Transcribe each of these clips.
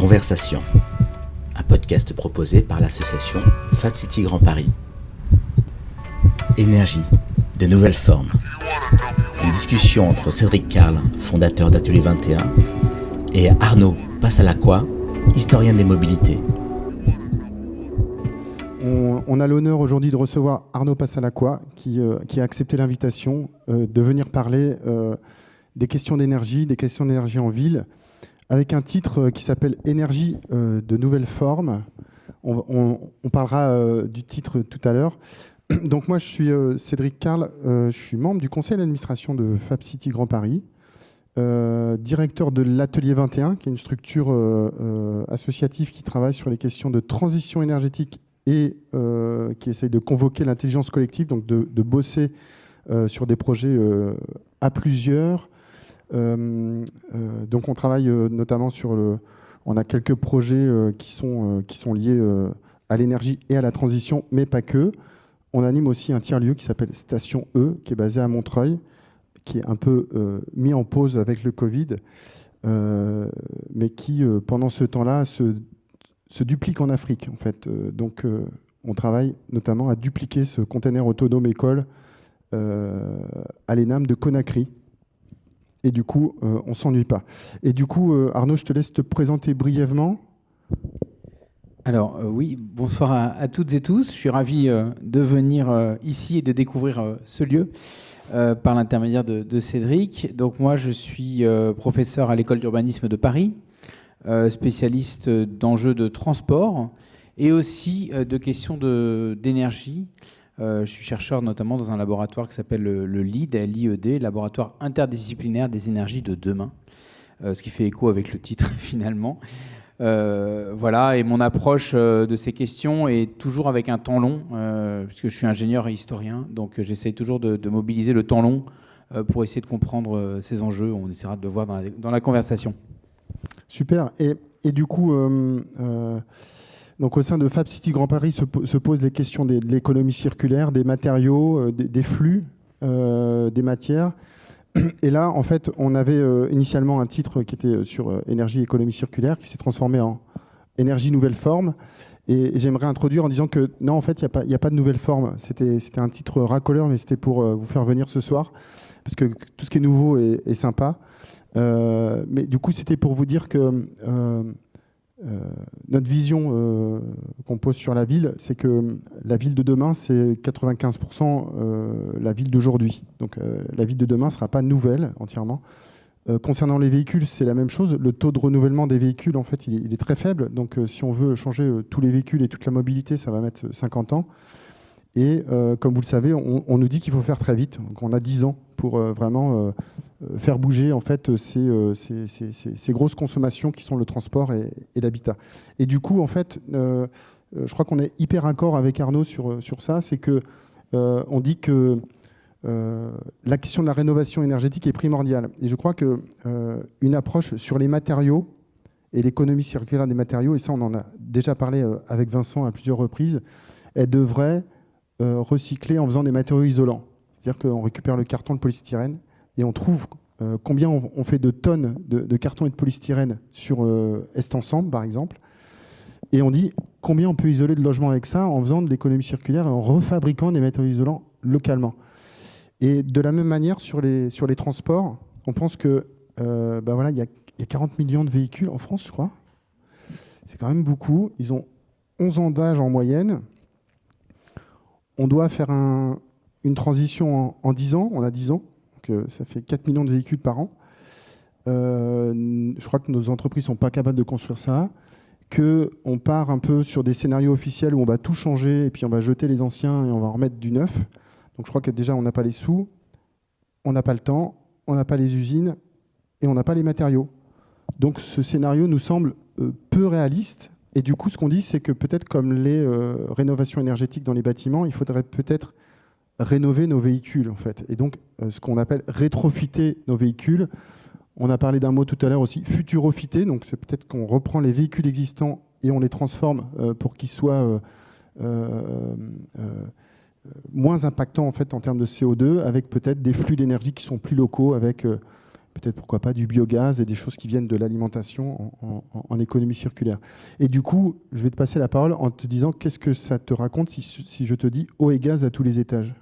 Conversation, un podcast proposé par l'association Fab City Grand Paris. Énergie, de nouvelles formes. Une discussion entre Cédric Carle, fondateur d'Atelier 21, et Arnaud Passalacqua, historien des mobilités. On a l'honneur aujourd'hui de recevoir Arnaud Passalacqua qui a accepté l'invitation de venir parler des questions d'énergie en ville, avec un titre qui s'appelle « Énergie de nouvelles formes ». On parlera du titre tout à l'heure. Donc moi, je suis Cédric Carle, je suis membre du conseil d'administration de Fab City Grand Paris, directeur de l'Atelier 21, qui est une structure associative qui travaille sur les questions de transition énergétique et qui essaye de convoquer l'intelligence collective, donc de bosser sur des projets à plusieurs. Donc on travaille notamment on a quelques projets qui sont liés à l'énergie et à la transition, mais pas que. On anime aussi un tiers-lieu qui s'appelle Station E, qui est basé à Montreuil, qui est un peu mis en pause avec le Covid, mais qui, pendant ce temps-là, se duplique en Afrique, en fait. Donc, on travaille notamment à dupliquer ce container autonome école à l'ENAM de Conakry. Et du coup, on ne s'ennuie pas. Et du coup, Arnaud, je te laisse te présenter brièvement. Alors oui, bonsoir à toutes et tous. Je suis ravi de venir ici et de découvrir ce lieu par l'intermédiaire de Cédric. Donc moi, je suis professeur à l'école d'urbanisme de Paris, spécialiste d'enjeux de transport et aussi de questions d'énergie. Je suis chercheur notamment dans un laboratoire qui s'appelle le LID, LIED, Laboratoire interdisciplinaire des énergies de demain, ce qui fait écho avec le titre finalement. Voilà, et mon approche de ces questions est toujours avec un temps long, puisque je suis ingénieur et historien, donc j'essaye toujours de mobiliser le temps long pour essayer de comprendre ces enjeux. On essaiera de le voir dans la conversation. Super. Et du coup, donc au sein de Fab City Grand Paris se posent les questions de l'économie circulaire, des matériaux, des flux, des matières. Et là, en fait, on avait initialement un titre qui était sur énergie et économie circulaire, qui s'est transformé en énergie nouvelle forme. Et j'aimerais introduire en disant que non, en fait, il n'y a pas de nouvelle forme. C'était un titre racoleur, mais c'était pour vous faire venir ce soir, parce que tout ce qui est nouveau est sympa. Mais du coup, c'était pour vous dire que notre vision qu'on pose sur la ville, c'est que la ville de demain, c'est 95% la ville d'aujourd'hui. Donc la ville de demain ne sera pas nouvelle entièrement. Concernant les véhicules, c'est la même chose. Le taux de renouvellement des véhicules, en fait, il est très faible. Donc si on veut changer tous les véhicules et toute la mobilité, ça va mettre 50 ans. Et comme vous le savez, on nous dit qu'il faut faire très vite. Donc on a 10 ans pour vraiment faire bouger en fait ces grosses consommations qui sont le transport et l'habitat. Et du coup, en fait, je crois qu'on est hyper raccord avec Arnaud sur ça. C'est que on dit que la question de la rénovation énergétique est primordiale. Et je crois que une approche sur les matériaux et l'économie circulaire des matériaux, et ça on en a déjà parlé avec Vincent à plusieurs reprises, elle devrait recycler en faisant des matériaux isolants. C'est-à-dire qu'on récupère le carton, le polystyrène, et on trouve combien on fait de tonnes de carton et de polystyrène sur Est Ensemble, par exemple. Et on dit combien on peut isoler de logements avec ça en faisant de l'économie circulaire et en refabriquant des matériaux isolants localement. Et de la même manière, sur les transports, on pense que voilà, il y a 40 millions de véhicules en France, je crois. C'est quand même beaucoup. Ils ont 11 ans d'âge en moyenne. On doit faire une transition en 10 ans. On a 10 ans, donc ça fait 4 millions de véhicules par an. Je crois que nos entreprises ne sont pas capables de construire ça, qu'on part un peu sur des scénarios officiels où on va tout changer et puis on va jeter les anciens et on va en remettre du neuf. Donc je crois que déjà on n'a pas les sous, on n'a pas le temps, on n'a pas les usines et on n'a pas les matériaux. Donc ce scénario nous semble peu réaliste. Et du coup, ce qu'on dit, c'est que peut-être comme les rénovations énergétiques dans les bâtiments, il faudrait peut-être rénover nos véhicules, en fait. Et donc, ce qu'on appelle rétrofiter nos véhicules. On a parlé d'un mot tout à l'heure aussi, futurofiter. Donc, c'est peut-être qu'on reprend les véhicules existants et on les transforme pour qu'ils soient moins impactants, en fait, en termes de CO2, avec peut-être des flux d'énergie qui sont plus locaux, avec peut-être pourquoi pas du biogaz et des choses qui viennent de l'alimentation en économie circulaire. Et du coup, je vais te passer la parole en te disant qu'est-ce que ça te raconte si je te dis eau et gaz à tous les étages.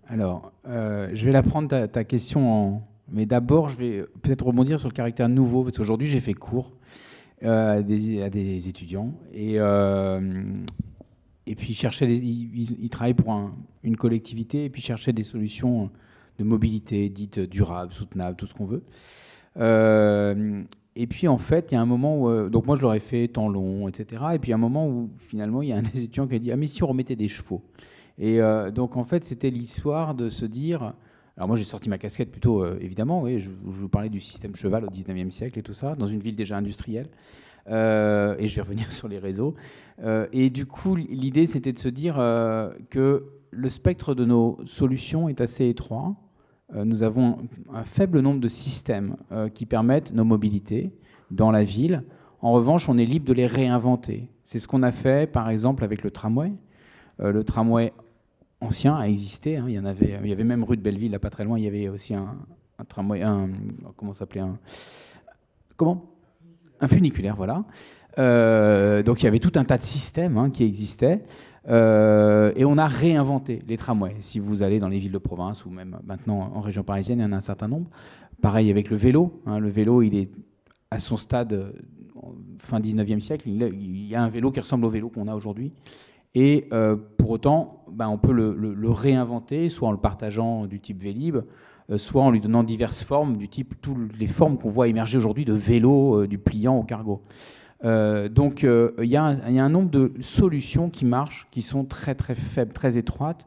Alors, je vais la prendre ta question mais d'abord, je vais peut-être rebondir sur le caractère nouveau, parce qu'aujourd'hui, j'ai fait cours à des étudiants, et puis ils travaillent pour une collectivité, et puis cherchaient des solutions de mobilité dites durables, soutenables, tout ce qu'on veut. Et puis, en fait, il y a un moment où... donc moi, je leur ai fait temps long, etc. Et puis, il y a un moment où, finalement, il y a un des étudiants qui a dit « Ah, mais si on remettait des chevaux ?» Et donc, en fait, c'était l'histoire de se dire... Alors moi, j'ai sorti ma casquette plutôt, évidemment, oui, je vous parlais du système cheval au 19e siècle et tout ça, dans une ville déjà industrielle. Et je vais revenir sur les réseaux. Et du coup, l'idée, c'était de se dire que le spectre de nos solutions est assez étroit. Nous avons un faible nombre de systèmes qui permettent nos mobilités dans la ville. En revanche, on est libre de les réinventer. C'est ce qu'on a fait, par exemple, avec le tramway. Le tramway ancien a existé. Hein. Il y avait même rue de Belleville, là pas très loin. Il y avait aussi un tramway, comment ça s'appelait un funiculaire, voilà. Donc il y avait tout un tas de systèmes qui existaient. Et on a réinventé les tramways. Si vous allez dans les villes de province ou même maintenant en région parisienne, il y en a un certain nombre. Pareil avec le vélo. Le vélo, il est à son stade fin 19e siècle. Il y a un vélo qui ressemble au vélo qu'on a aujourd'hui. Et pour autant, on peut le réinventer, soit en le partageant du type Vélib, soit en lui donnant diverses formes, du type toutes les formes qu'on voit émerger aujourd'hui de vélo, du pliant au cargo. Donc il y a un nombre de solutions qui marchent, qui sont très très faibles, très étroites.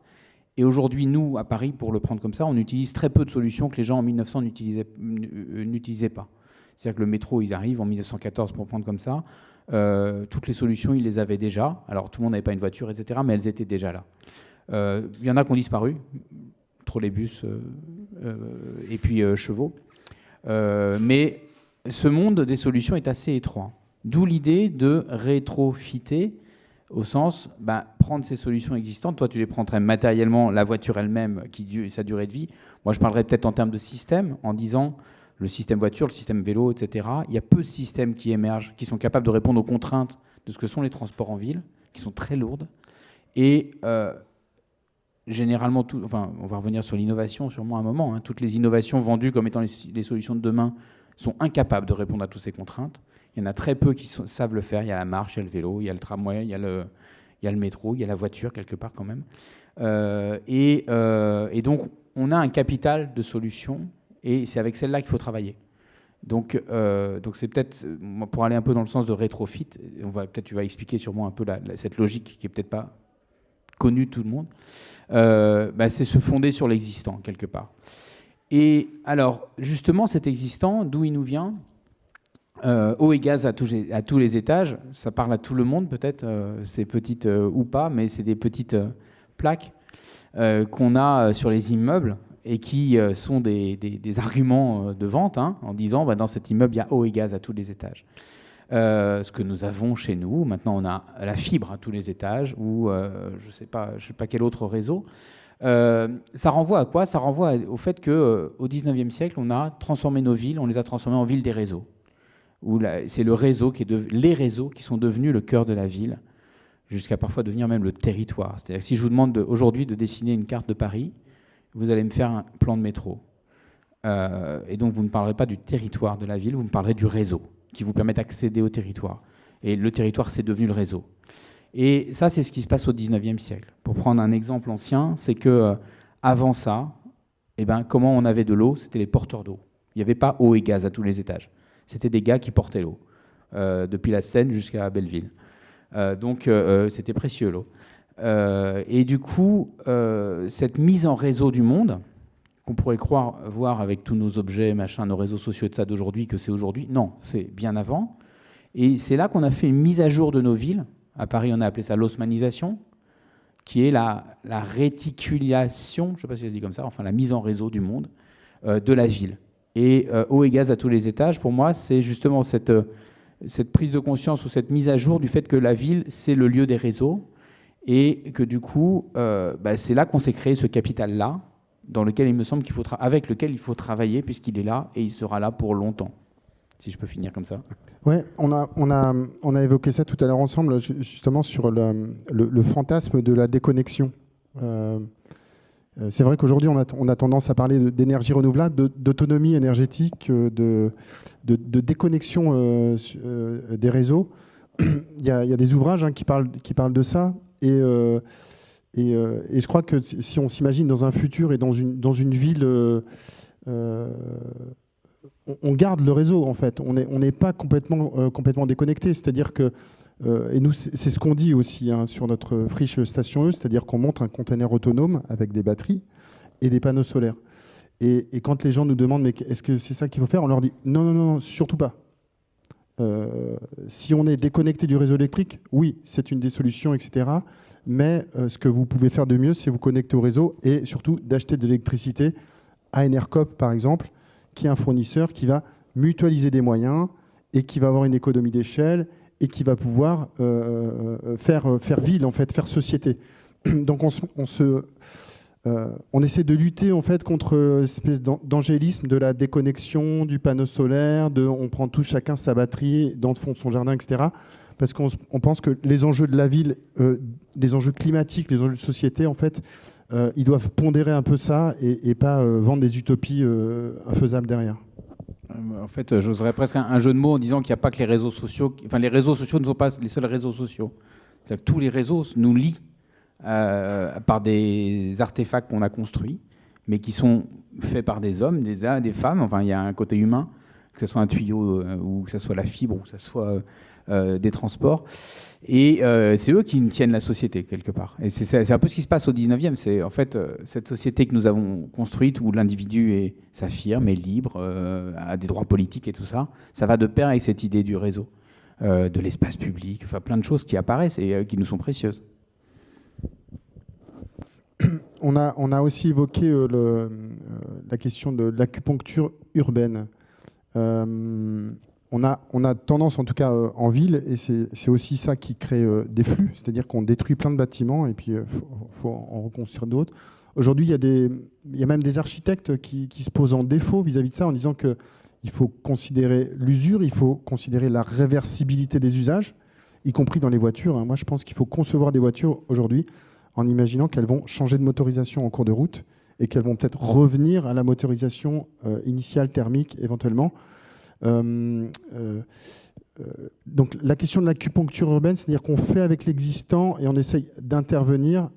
Et aujourd'hui, nous, à Paris, pour le prendre comme ça, on utilise très peu de solutions que les gens en 1900 n'utilisaient pas. C'est-à-dire que le métro, il arrive en 1914, pour prendre comme ça. Toutes les solutions, ils les avaient déjà. Alors tout le monde n'avait pas une voiture, etc., mais elles étaient déjà là. Il y en a qui ont disparu, trolleybus et puis chevaux. Mais ce monde des solutions est assez étroit. D'où l'idée de rétrofiter, au sens, prendre ces solutions existantes. Toi, tu les prends très matériellement, la voiture elle-même, sa durée de vie. Moi, je parlerais peut-être en termes de système, en disant... le système voiture, le système vélo, etc. Il y a peu de systèmes qui émergent, qui sont capables de répondre aux contraintes de ce que sont les transports en ville, qui sont très lourdes. Et généralement, on va revenir sur l'innovation sûrement un moment. Toutes les innovations vendues comme étant les solutions de demain sont incapables de répondre à toutes ces contraintes. Il y en a très peu qui savent le faire. Il y a la marche, il y a le vélo, il y a le tramway, il y a le métro, il y a la voiture quelque part quand même. Et donc, on a un capital de solutions. Et c'est avec celle-là qu'il faut travailler. Donc c'est peut-être, pour aller un peu dans le sens de rétrofit, tu vas expliquer sûrement un peu cette logique qui n'est peut-être pas connue de tout le monde, c'est se fonder sur l'existant, quelque part. Et alors, justement, cet existant, d'où il nous vient, eau et gaz à tous les étages, ça parle à tout le monde, peut-être, c'est petites ou pas, mais c'est des petites plaques qu'on a sur les immeubles, et qui sont des arguments de vente, en disant dans cet immeuble, il y a eau et gaz à tous les étages. Ce que nous avons chez nous, maintenant on a la fibre à tous les étages, ou je sais pas quel autre réseau. Ça renvoie à quoi? Ça renvoie au fait qu'au 19e siècle, on a transformé nos villes, on les a transformées en villes des réseaux. C'est les réseaux qui sont devenus le cœur de la ville, jusqu'à parfois devenir même le territoire. C'est-à-dire que si je vous demande aujourd'hui de dessiner une carte de Paris, vous allez me faire un plan de métro. Et donc, vous ne parlerez pas du territoire de la ville, vous me parlerez du réseau, qui vous permet d'accéder au territoire. Et le territoire, c'est devenu le réseau. Et ça, c'est ce qui se passe au 19e siècle. Pour prendre un exemple ancien, c'est que avant ça, comment on avait de l'eau? C'était les porteurs d'eau. Il n'y avait pas eau et gaz à tous les étages. C'était des gars qui portaient l'eau, depuis la Seine jusqu'à Belleville. Donc, c'était précieux, l'eau. Et du coup, cette mise en réseau du monde, qu'on pourrait voir avec tous nos objets, nos réseaux sociaux et de ça d'aujourd'hui, que c'est aujourd'hui, non, c'est bien avant. Et c'est là qu'on a fait une mise à jour de nos villes. À Paris, on a appelé ça l'osmanisation, qui est la réticulation, je ne sais pas si ça se dit comme ça, enfin la mise en réseau du monde, de la ville. Et eau et gaz à tous les étages, pour moi, c'est justement cette prise de conscience ou cette mise à jour du fait que la ville, c'est le lieu des réseaux. Et que du coup, c'est là qu'on s'est créé ce capital-là, dans lequel il me semble avec lequel il faut travailler, puisqu'il est là et il sera là pour longtemps. Si je peux finir comme ça. Ouais, on a évoqué ça tout à l'heure ensemble, justement sur le fantasme de la déconnexion. C'est vrai qu'aujourd'hui, on a tendance à parler d'énergie renouvelable, d'autonomie énergétique, de déconnexion des réseaux. Il y a des ouvrages qui parlent de ça. Et je crois que si on s'imagine dans un futur et dans une ville, on garde le réseau, en fait. On n'est pas complètement déconnecté. C'est-à-dire que, et nous, c'est ce qu'on dit aussi sur notre friche Station E, c'est-à-dire qu'on monte un container autonome avec des batteries et des panneaux solaires. Et quand les gens nous demandent, mais est-ce que c'est ça qu'il faut faire, on leur dit non, surtout pas. Si on est déconnecté du réseau électrique, oui, c'est une des solutions, etc. Mais ce que vous pouvez faire de mieux, c'est vous connecter au réseau et surtout d'acheter de l'électricité à Enercop, par exemple, qui est un fournisseur qui va mutualiser des moyens et qui va avoir une économie d'échelle et qui va pouvoir faire ville, en fait, faire société. Donc on essaie de lutter en fait contre l'espèce d'angélisme de la déconnexion du panneau solaire, on prend tout chacun sa batterie dans le fond de son jardin, etc. Parce qu'on pense que les enjeux de la ville, les enjeux climatiques, les enjeux de société, en fait, ils doivent pondérer un peu ça et pas vendre des utopies infaisables derrière. En fait, j'oserais presque un jeu de mots en disant qu'il n'y a pas que les réseaux sociaux. Enfin, les réseaux sociaux ne sont pas les seuls réseaux sociaux. C'est-à-dire que tous les réseaux nous lient par des artefacts qu'on a construits, mais qui sont faits par des hommes, des femmes. Enfin, il y a un côté humain, que ce soit un tuyau ou que ce soit la fibre ou que ce soit des transports. Et c'est eux qui tiennent la société, quelque part. Et c'est un peu ce qui se passe au 19e. C'est en fait cette société que nous avons construite où l'individu s'affirme, est libre, a des droits politiques et tout ça. Ça va de pair avec cette idée du réseau, de l'espace public, enfin plein de choses qui apparaissent et qui nous sont précieuses. On a aussi évoqué la question de l'acupuncture urbaine. On a tendance, en tout cas en ville, et c'est aussi ça qui crée des flux, c'est-à-dire qu'on détruit plein de bâtiments et puis il faut en reconstruire d'autres. Aujourd'hui, il y a même des architectes qui se posent en défaut vis-à-vis de ça en disant qu'il faut considérer l'usure, il faut considérer la réversibilité des usages, y compris dans les voitures. Moi, je pense qu'il faut concevoir des voitures aujourd'hui en imaginant qu'elles vont changer de motorisation en cours de route et qu'elles vont peut-être revenir à la motorisation initiale thermique éventuellement. Donc la question de l'acupuncture urbaine, c'est-à-dire qu'on fait avec l'existant et on essaye d'intervenir.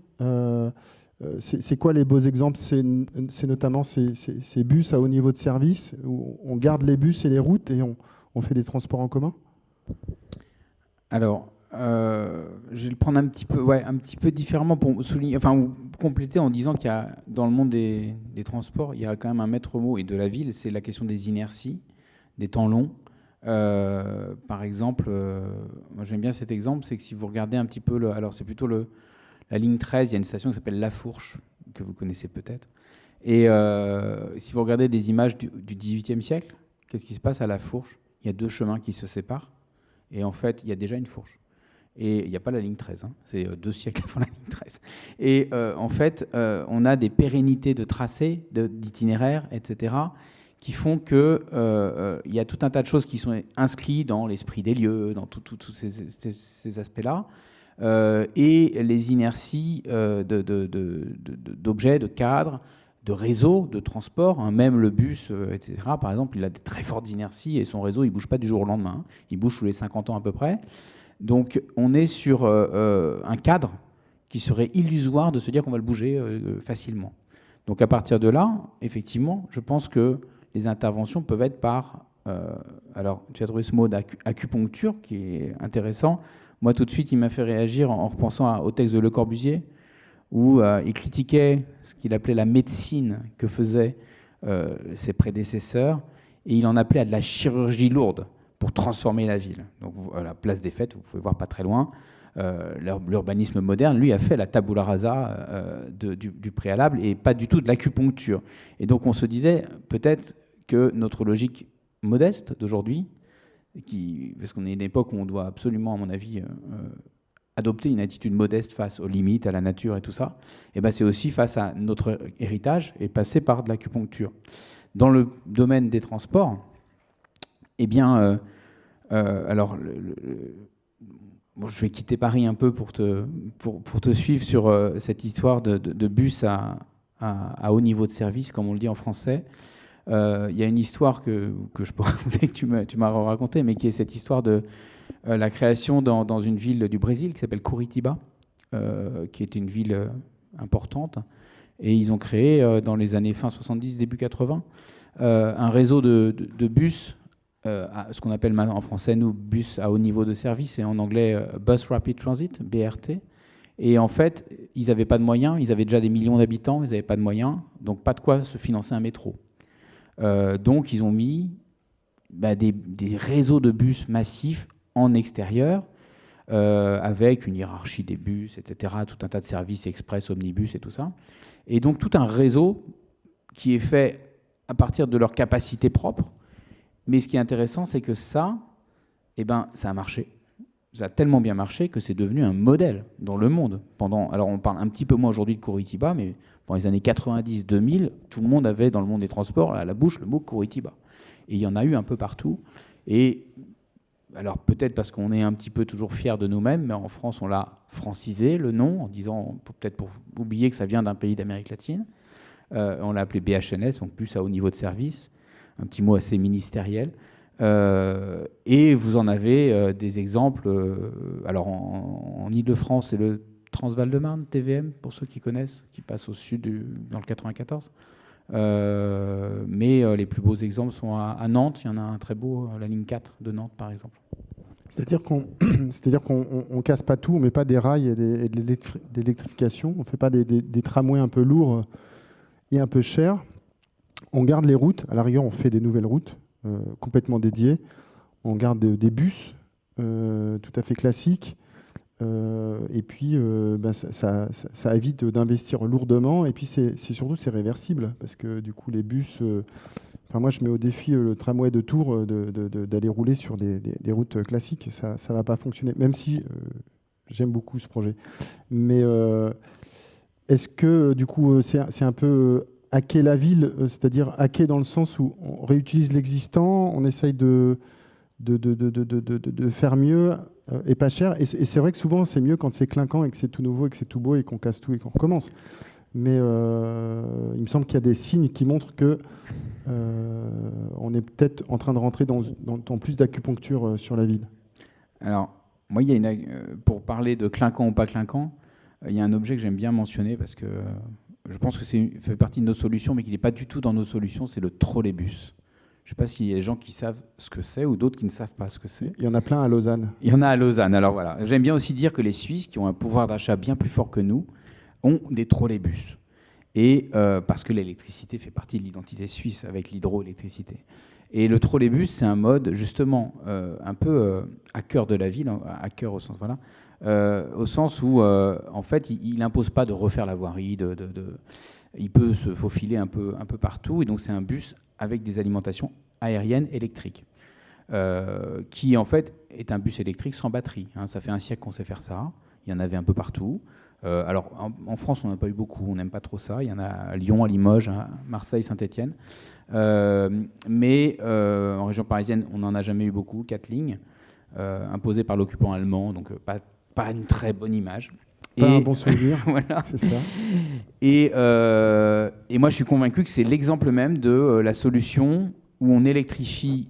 C'est quoi les beaux exemples? C'est notamment ces bus à haut niveau de service où on garde les bus et les routes et on fait des transports en commun? Alors, je vais le prendre un petit peu différemment pour souligner, ou compléter en disant qu'il y a, dans le monde des transports, il y a quand même un maître mot et de la ville, c'est la question des inerties, des temps longs. Par exemple, moi j'aime bien cet exemple, c'est que si vous regardez un petit peu, alors c'est plutôt la ligne 13, il y a une station qui s'appelle La Fourche, que vous connaissez peut-être. Et si vous regardez des images du XVIIIe siècle, qu'est-ce qui se passe à La Fourche? Il y a deux chemins qui se séparent, et en fait, il y a déjà une fourche. Et il n'y a pas la ligne 13, c'est 2 siècles avant la ligne 13. Et en fait, on a des pérennités de tracés, d'itinéraires, etc., qui font qu'il y a tout un tas de choses qui sont inscrites dans l'esprit des lieux, dans tous ces aspects-là, et les inerties d'objets, de cadres, de réseaux, de transport, même le bus, etc. Par exemple, il a des très fortes inerties et son réseau, il ne bouge pas du jour au lendemain, il bouge tous les 50 ans à peu près. Donc on est sur un cadre qui serait illusoire de se dire qu'on va le bouger facilement. Donc à partir de là, effectivement, je pense que les interventions peuvent être par... alors tu as trouvé ce mot d'acupuncture qui est intéressant. Moi tout de suite, il m'a fait réagir en repensant au texte de Le Corbusier, où il critiquait ce qu'il appelait la médecine que faisaient ses prédécesseurs, et il en appelait à de la chirurgie lourde pour transformer la ville. Donc à la place des Fêtes, vous pouvez voir pas très loin, l'urbanisme moderne, lui, a fait la tabula rasa du préalable et pas du tout de l'acupuncture. Et donc on se disait peut-être que notre logique modeste d'aujourd'hui, parce qu'on est à une époque où on doit absolument, à mon avis, adopter une attitude modeste face aux limites, à la nature et tout ça, et ben c'est aussi face à notre héritage et passer par de l'acupuncture. Dans le domaine des transports, eh bien, alors, bon, je vais quitter Paris un peu pour te suivre sur cette histoire de bus à haut niveau de service, comme on le dit en français. Il y a une histoire que je peux raconter, que tu m'as raconté, mais qui est cette histoire de la création dans une ville du Brésil qui s'appelle Curitiba, qui était une ville importante. Et ils ont créé, dans les années fin 70, début 80, un réseau de bus, ce qu'on appelle en français, nous, bus à haut niveau de service, et en anglais, Bus Rapid Transit, BRT. Et en fait, ils n'avaient pas de moyens, ils avaient déjà des millions d'habitants, ils n'avaient pas de moyens, donc pas de quoi se financer un métro. Donc ils ont mis des réseaux de bus massifs en extérieur, avec une hiérarchie des bus, etc., tout un tas de services express, omnibus et tout ça. Et donc tout un réseau qui est fait à partir de leur capacité propre. Mais ce qui est intéressant, c'est que ça a marché. Ça a tellement bien marché que c'est devenu un modèle dans le monde. Alors on parle un petit peu moins aujourd'hui de Curitiba, mais dans les années 90-2000, tout le monde avait dans le monde des transports à la bouche le mot Curitiba. Et il y en a eu un peu partout. Et alors peut-être parce qu'on est un petit peu toujours fiers de nous-mêmes, mais en France on l'a francisé le nom en disant, peut-être pour oublier que ça vient d'un pays d'Amérique latine. On l'a appelé BHNS, donc plus à haut niveau de service. Un petit mot assez ministériel. Et vous en avez des exemples. Alors en Ile-de-France, c'est le Transval-de-Marne, TVM, pour ceux qui connaissent, qui passe au sud dans le 94. Mais les plus beaux exemples sont à Nantes. Il y en a un très beau, la ligne 4 de Nantes, par exemple. C'est-à-dire qu'on casse pas tout, on met pas des rails et de l'électrification, on fait pas des tramways un peu lourds et un peu chers. On garde les routes, à la rigueur on fait des nouvelles routes complètement dédiées, on garde des bus tout à fait classiques, et puis ça évite d'investir lourdement, et puis surtout c'est réversible, parce que du coup les bus, moi je mets au défi le tramway de Tours d'aller rouler sur des routes classiques, ça va pas fonctionner, même si j'aime beaucoup ce projet. Mais est-ce que du coup c'est un peu hacker la ville, c'est-à-dire hacker dans le sens où on réutilise l'existant, on essaye de faire mieux et pas cher. Et c'est vrai que souvent, c'est mieux quand c'est clinquant et que c'est tout nouveau et que c'est tout beau et qu'on casse tout et qu'on recommence. Mais il me semble qu'il y a des signes qui montrent que on est peut-être en train de rentrer dans plus d'acupuncture sur la ville. Alors, moi, pour parler de clinquant ou pas clinquant, il y a un objet que j'aime bien mentionner parce que je pense que fait partie de nos solutions, mais qu'il n'est pas du tout dans nos solutions, c'est le trolleybus. Je ne sais pas s'il y a des gens qui savent ce que c'est ou d'autres qui ne savent pas ce que c'est. Il y en a plein à Lausanne. Il y en a à Lausanne. Alors voilà. J'aime bien aussi dire que les Suisses, qui ont un pouvoir d'achat bien plus fort que nous, ont des trolleybus. Et parce que l'électricité fait partie de l'identité suisse avec l'hydroélectricité. Et le trolleybus, c'est un mode justement un peu à cœur de la ville, à cœur au sens au sens où en fait il n'impose pas de refaire la voirie, il peut se faufiler un peu partout, et donc c'est un bus avec des alimentations aériennes électriques, qui en fait est un bus électrique sans batterie. Ça fait un siècle qu'on sait faire ça, il y en avait un peu partout. Alors en France on n'a pas eu beaucoup, on n'aime pas trop ça, il y en a à Lyon, à Limoges, à Marseille, Saint-Étienne, mais en région parisienne on n'en a jamais eu beaucoup, 4 lignes, imposées par l'occupant allemand, donc pas une très bonne image. Un bon souvenir, voilà. C'est ça. Et moi, je suis convaincu que c'est l'exemple même de la solution où on électrifie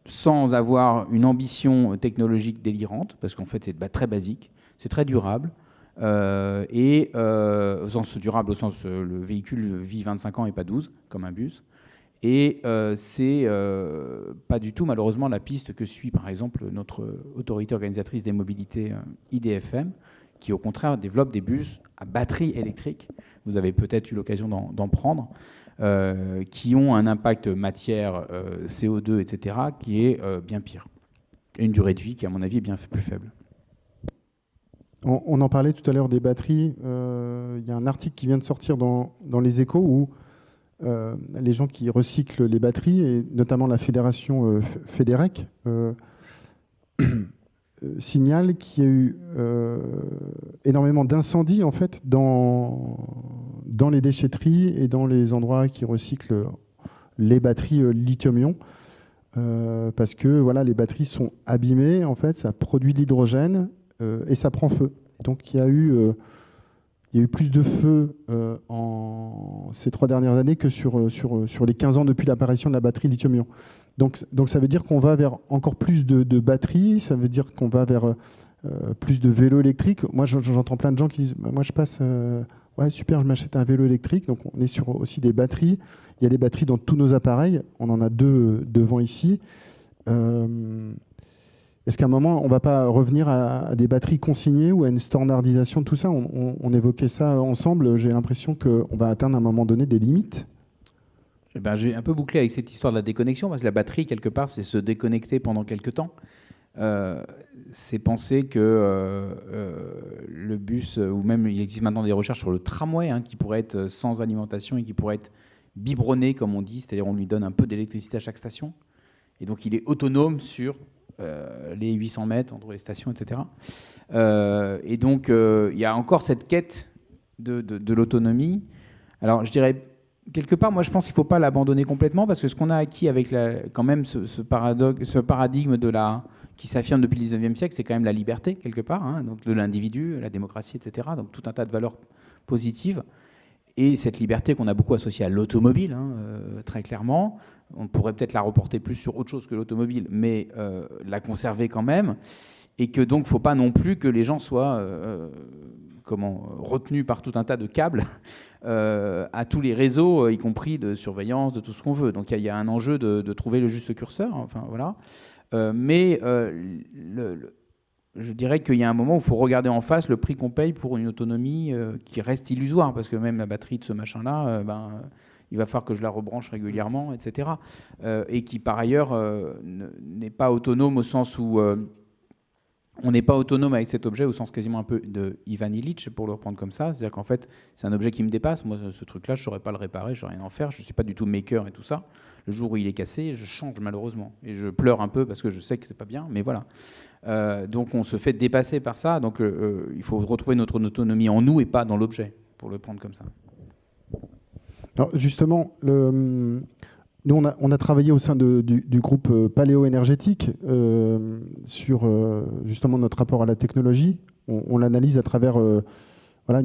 sans avoir une ambition technologique délirante, parce qu'en fait, c'est très basique, c'est très durable, et au sens durable, au sens le véhicule vit 25 ans et pas 12, comme un bus. Et c'est pas du tout, malheureusement, la piste que suit, par exemple, notre autorité organisatrice des mobilités, IDFM, qui, au contraire, développe des bus à batterie électrique. Vous avez peut-être eu l'occasion d'en prendre, qui ont un impact matière, CO2, etc., qui est bien pire. Et une durée de vie qui, à mon avis, est bien plus faible. On en parlait tout à l'heure des batteries. Il y a un article qui vient de sortir dans Les Échos où les gens qui recyclent les batteries, et notamment la fédération FEDEREC, signale qu'il y a eu énormément d'incendies en fait dans les déchetteries et dans les endroits qui recyclent les batteries lithium-ion, parce que voilà, les batteries sont abîmées, en fait, ça produit de l'hydrogène et ça prend feu. Donc il y a eu plus de feu en ces 3 dernières années que sur les 15 ans depuis l'apparition de la batterie lithium-ion. Donc ça veut dire qu'on va vers encore plus de batteries, ça veut dire qu'on va vers plus de vélos électriques. Moi, j'entends plein de gens qui disent moi, je passe, ouais, super, je m'achète un vélo électrique. Donc, on est sur aussi des batteries. Il y a des batteries dans tous nos appareils. On en a 2 devant ici. Est-ce qu'à un moment, on ne va pas revenir à des batteries consignées ou à une standardisation de tout ça? On évoquait ça ensemble. J'ai l'impression qu'on va atteindre à un moment donné des limites. Eh ben, j'ai un peu bouclé avec cette histoire de la déconnexion, parce que la batterie, quelque part, c'est se déconnecter pendant quelques temps. C'est penser que le bus, ou même il existe maintenant des recherches sur le tramway, hein, qui pourrait être sans alimentation et qui pourrait être biberonné, comme on dit, c'est-à-dire on lui donne un peu d'électricité à chaque station. Et donc il est autonome sur les 800 mètres entre les stations, etc. Et donc il y a encore cette quête de l'autonomie. Alors je dirais, quelque part, moi je pense qu'il ne faut pas l'abandonner complètement, parce que ce qu'on a acquis avec quand même ce paradigme qui s'affirme depuis le 19e siècle, c'est quand même la liberté, quelque part, hein, donc de l'individu, la démocratie, etc. Donc tout un tas de valeurs positives. Et cette liberté qu'on a beaucoup associée à l'automobile, hein, très clairement, on pourrait peut-être la reporter plus sur autre chose que l'automobile, mais la conserver quand même. Et que donc, il ne faut pas non plus que les gens soient retenus par tout un tas de câbles à tous les réseaux, y compris de surveillance, de tout ce qu'on veut. Donc il y a un enjeu de trouver le juste curseur. Enfin, voilà. Je dirais qu'il y a un moment où il faut regarder en face le prix qu'on paye pour une autonomie qui reste illusoire, parce que même la batterie de ce machin-là, il va falloir que je la rebranche régulièrement, etc. Et qui, par ailleurs, n'est pas autonome au sens où on n'est pas autonome avec cet objet, au sens quasiment un peu de Ivan Illich, pour le reprendre comme ça. C'est-à-dire qu'en fait, c'est un objet qui me dépasse. Moi, ce truc-là, je ne saurais pas le réparer, je ne saurais rien en faire. Je ne suis pas du tout maker et tout ça. Le jour où il est cassé, je change malheureusement. Et je pleure un peu parce que je sais que ce n'est pas bien, mais voilà. Donc on se fait dépasser par ça. Donc il faut retrouver notre autonomie en nous et pas dans l'objet, pour le prendre comme ça. Alors justement, nous on a travaillé au sein du groupe Paléo-énergétique sur justement notre rapport à la technologie. On l'analyse à travers voilà,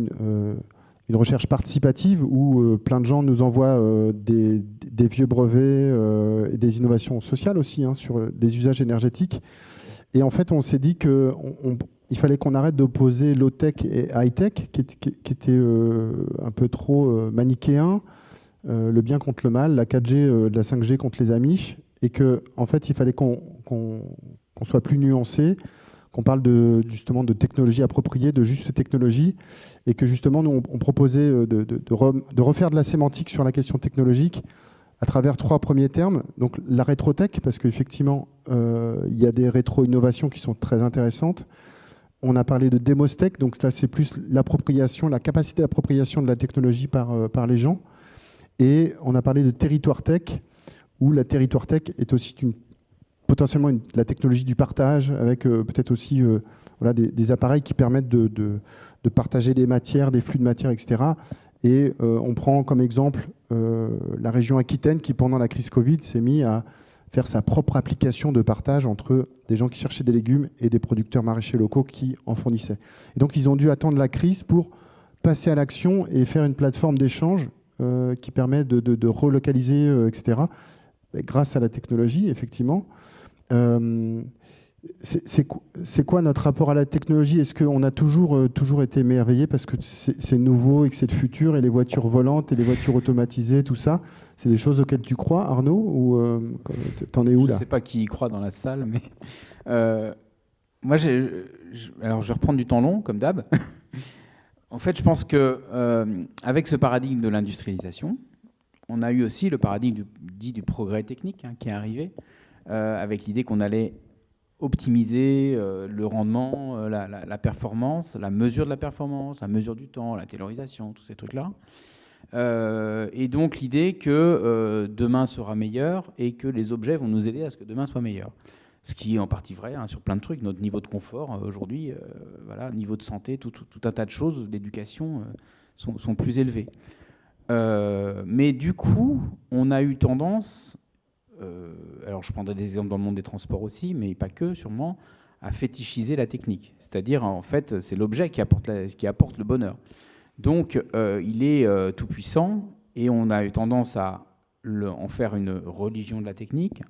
une recherche participative où plein de gens nous envoient des vieux brevets et des innovations sociales aussi, hein, sur des usages énergétiques. Et en fait, on s'est dit qu'il fallait qu'on arrête d'opposer low-tech et high-tech, qui était un peu trop manichéen, le bien contre le mal, la 4G, la 5G contre les Amish, et qu'en fait, il fallait qu'on soit plus nuancé, qu'on parle justement de technologie appropriée, de juste technologie, et que justement, nous, on proposait de refaire de la sémantique sur la question technologique à travers 3 premiers termes. Donc la rétrotech, parce qu'effectivement, il y a des rétro-innovations qui sont très intéressantes. On a parlé de démostech, donc là, c'est plus l'appropriation, la capacité d'appropriation de la technologie par les gens. Et on a parlé de territoire tech, où la territoire tech est aussi potentiellement la technologie du partage, avec peut-être aussi voilà, des appareils qui permettent de partager des matières, des flux de matières, etc. Et on prend comme exemple la région Aquitaine qui, pendant la crise Covid, s'est mis à faire sa propre application de partage entre des gens qui cherchaient des légumes et des producteurs maraîchers locaux qui en fournissaient. Et donc, ils ont dû attendre la crise pour passer à l'action et faire une plateforme d'échange qui permet de relocaliser, etc., grâce à la technologie, effectivement. C'est quoi notre rapport à la technologie? Est-ce qu'on a toujours été émerveillé parce que c'est nouveau et que c'est le futur, et les voitures volantes et les voitures automatisées, tout ça, c'est des choses auxquelles tu crois, Arnaud, ou t'en es où là? Je ne sais pas qui y croit dans la salle, mais moi, alors je vais reprendre du temps long, comme d'hab. En fait, je pense que avec ce paradigme de l'industrialisation, on a eu aussi le paradigme dit du progrès technique, hein, qui est arrivé, avec l'idée qu'on allait optimiser le rendement, la performance, la mesure de la performance, la mesure du temps, la taylorisation, tous ces trucs-là. Et donc l'idée que demain sera meilleur et que les objets vont nous aider à ce que demain soit meilleur. Ce qui est en partie vrai sur plein de trucs. Notre niveau de confort aujourd'hui, niveau de santé, tout un tas de choses, d'éducation sont plus élevés. Mais du coup, on a eu tendance, alors je prendrai des exemples dans le monde des transports aussi, mais pas que, sûrement, à fétichiser la technique. C'est-à-dire, en fait, c'est l'objet qui apporte le bonheur. Donc, il est tout puissant, et on a eu tendance à en faire une religion de la technique,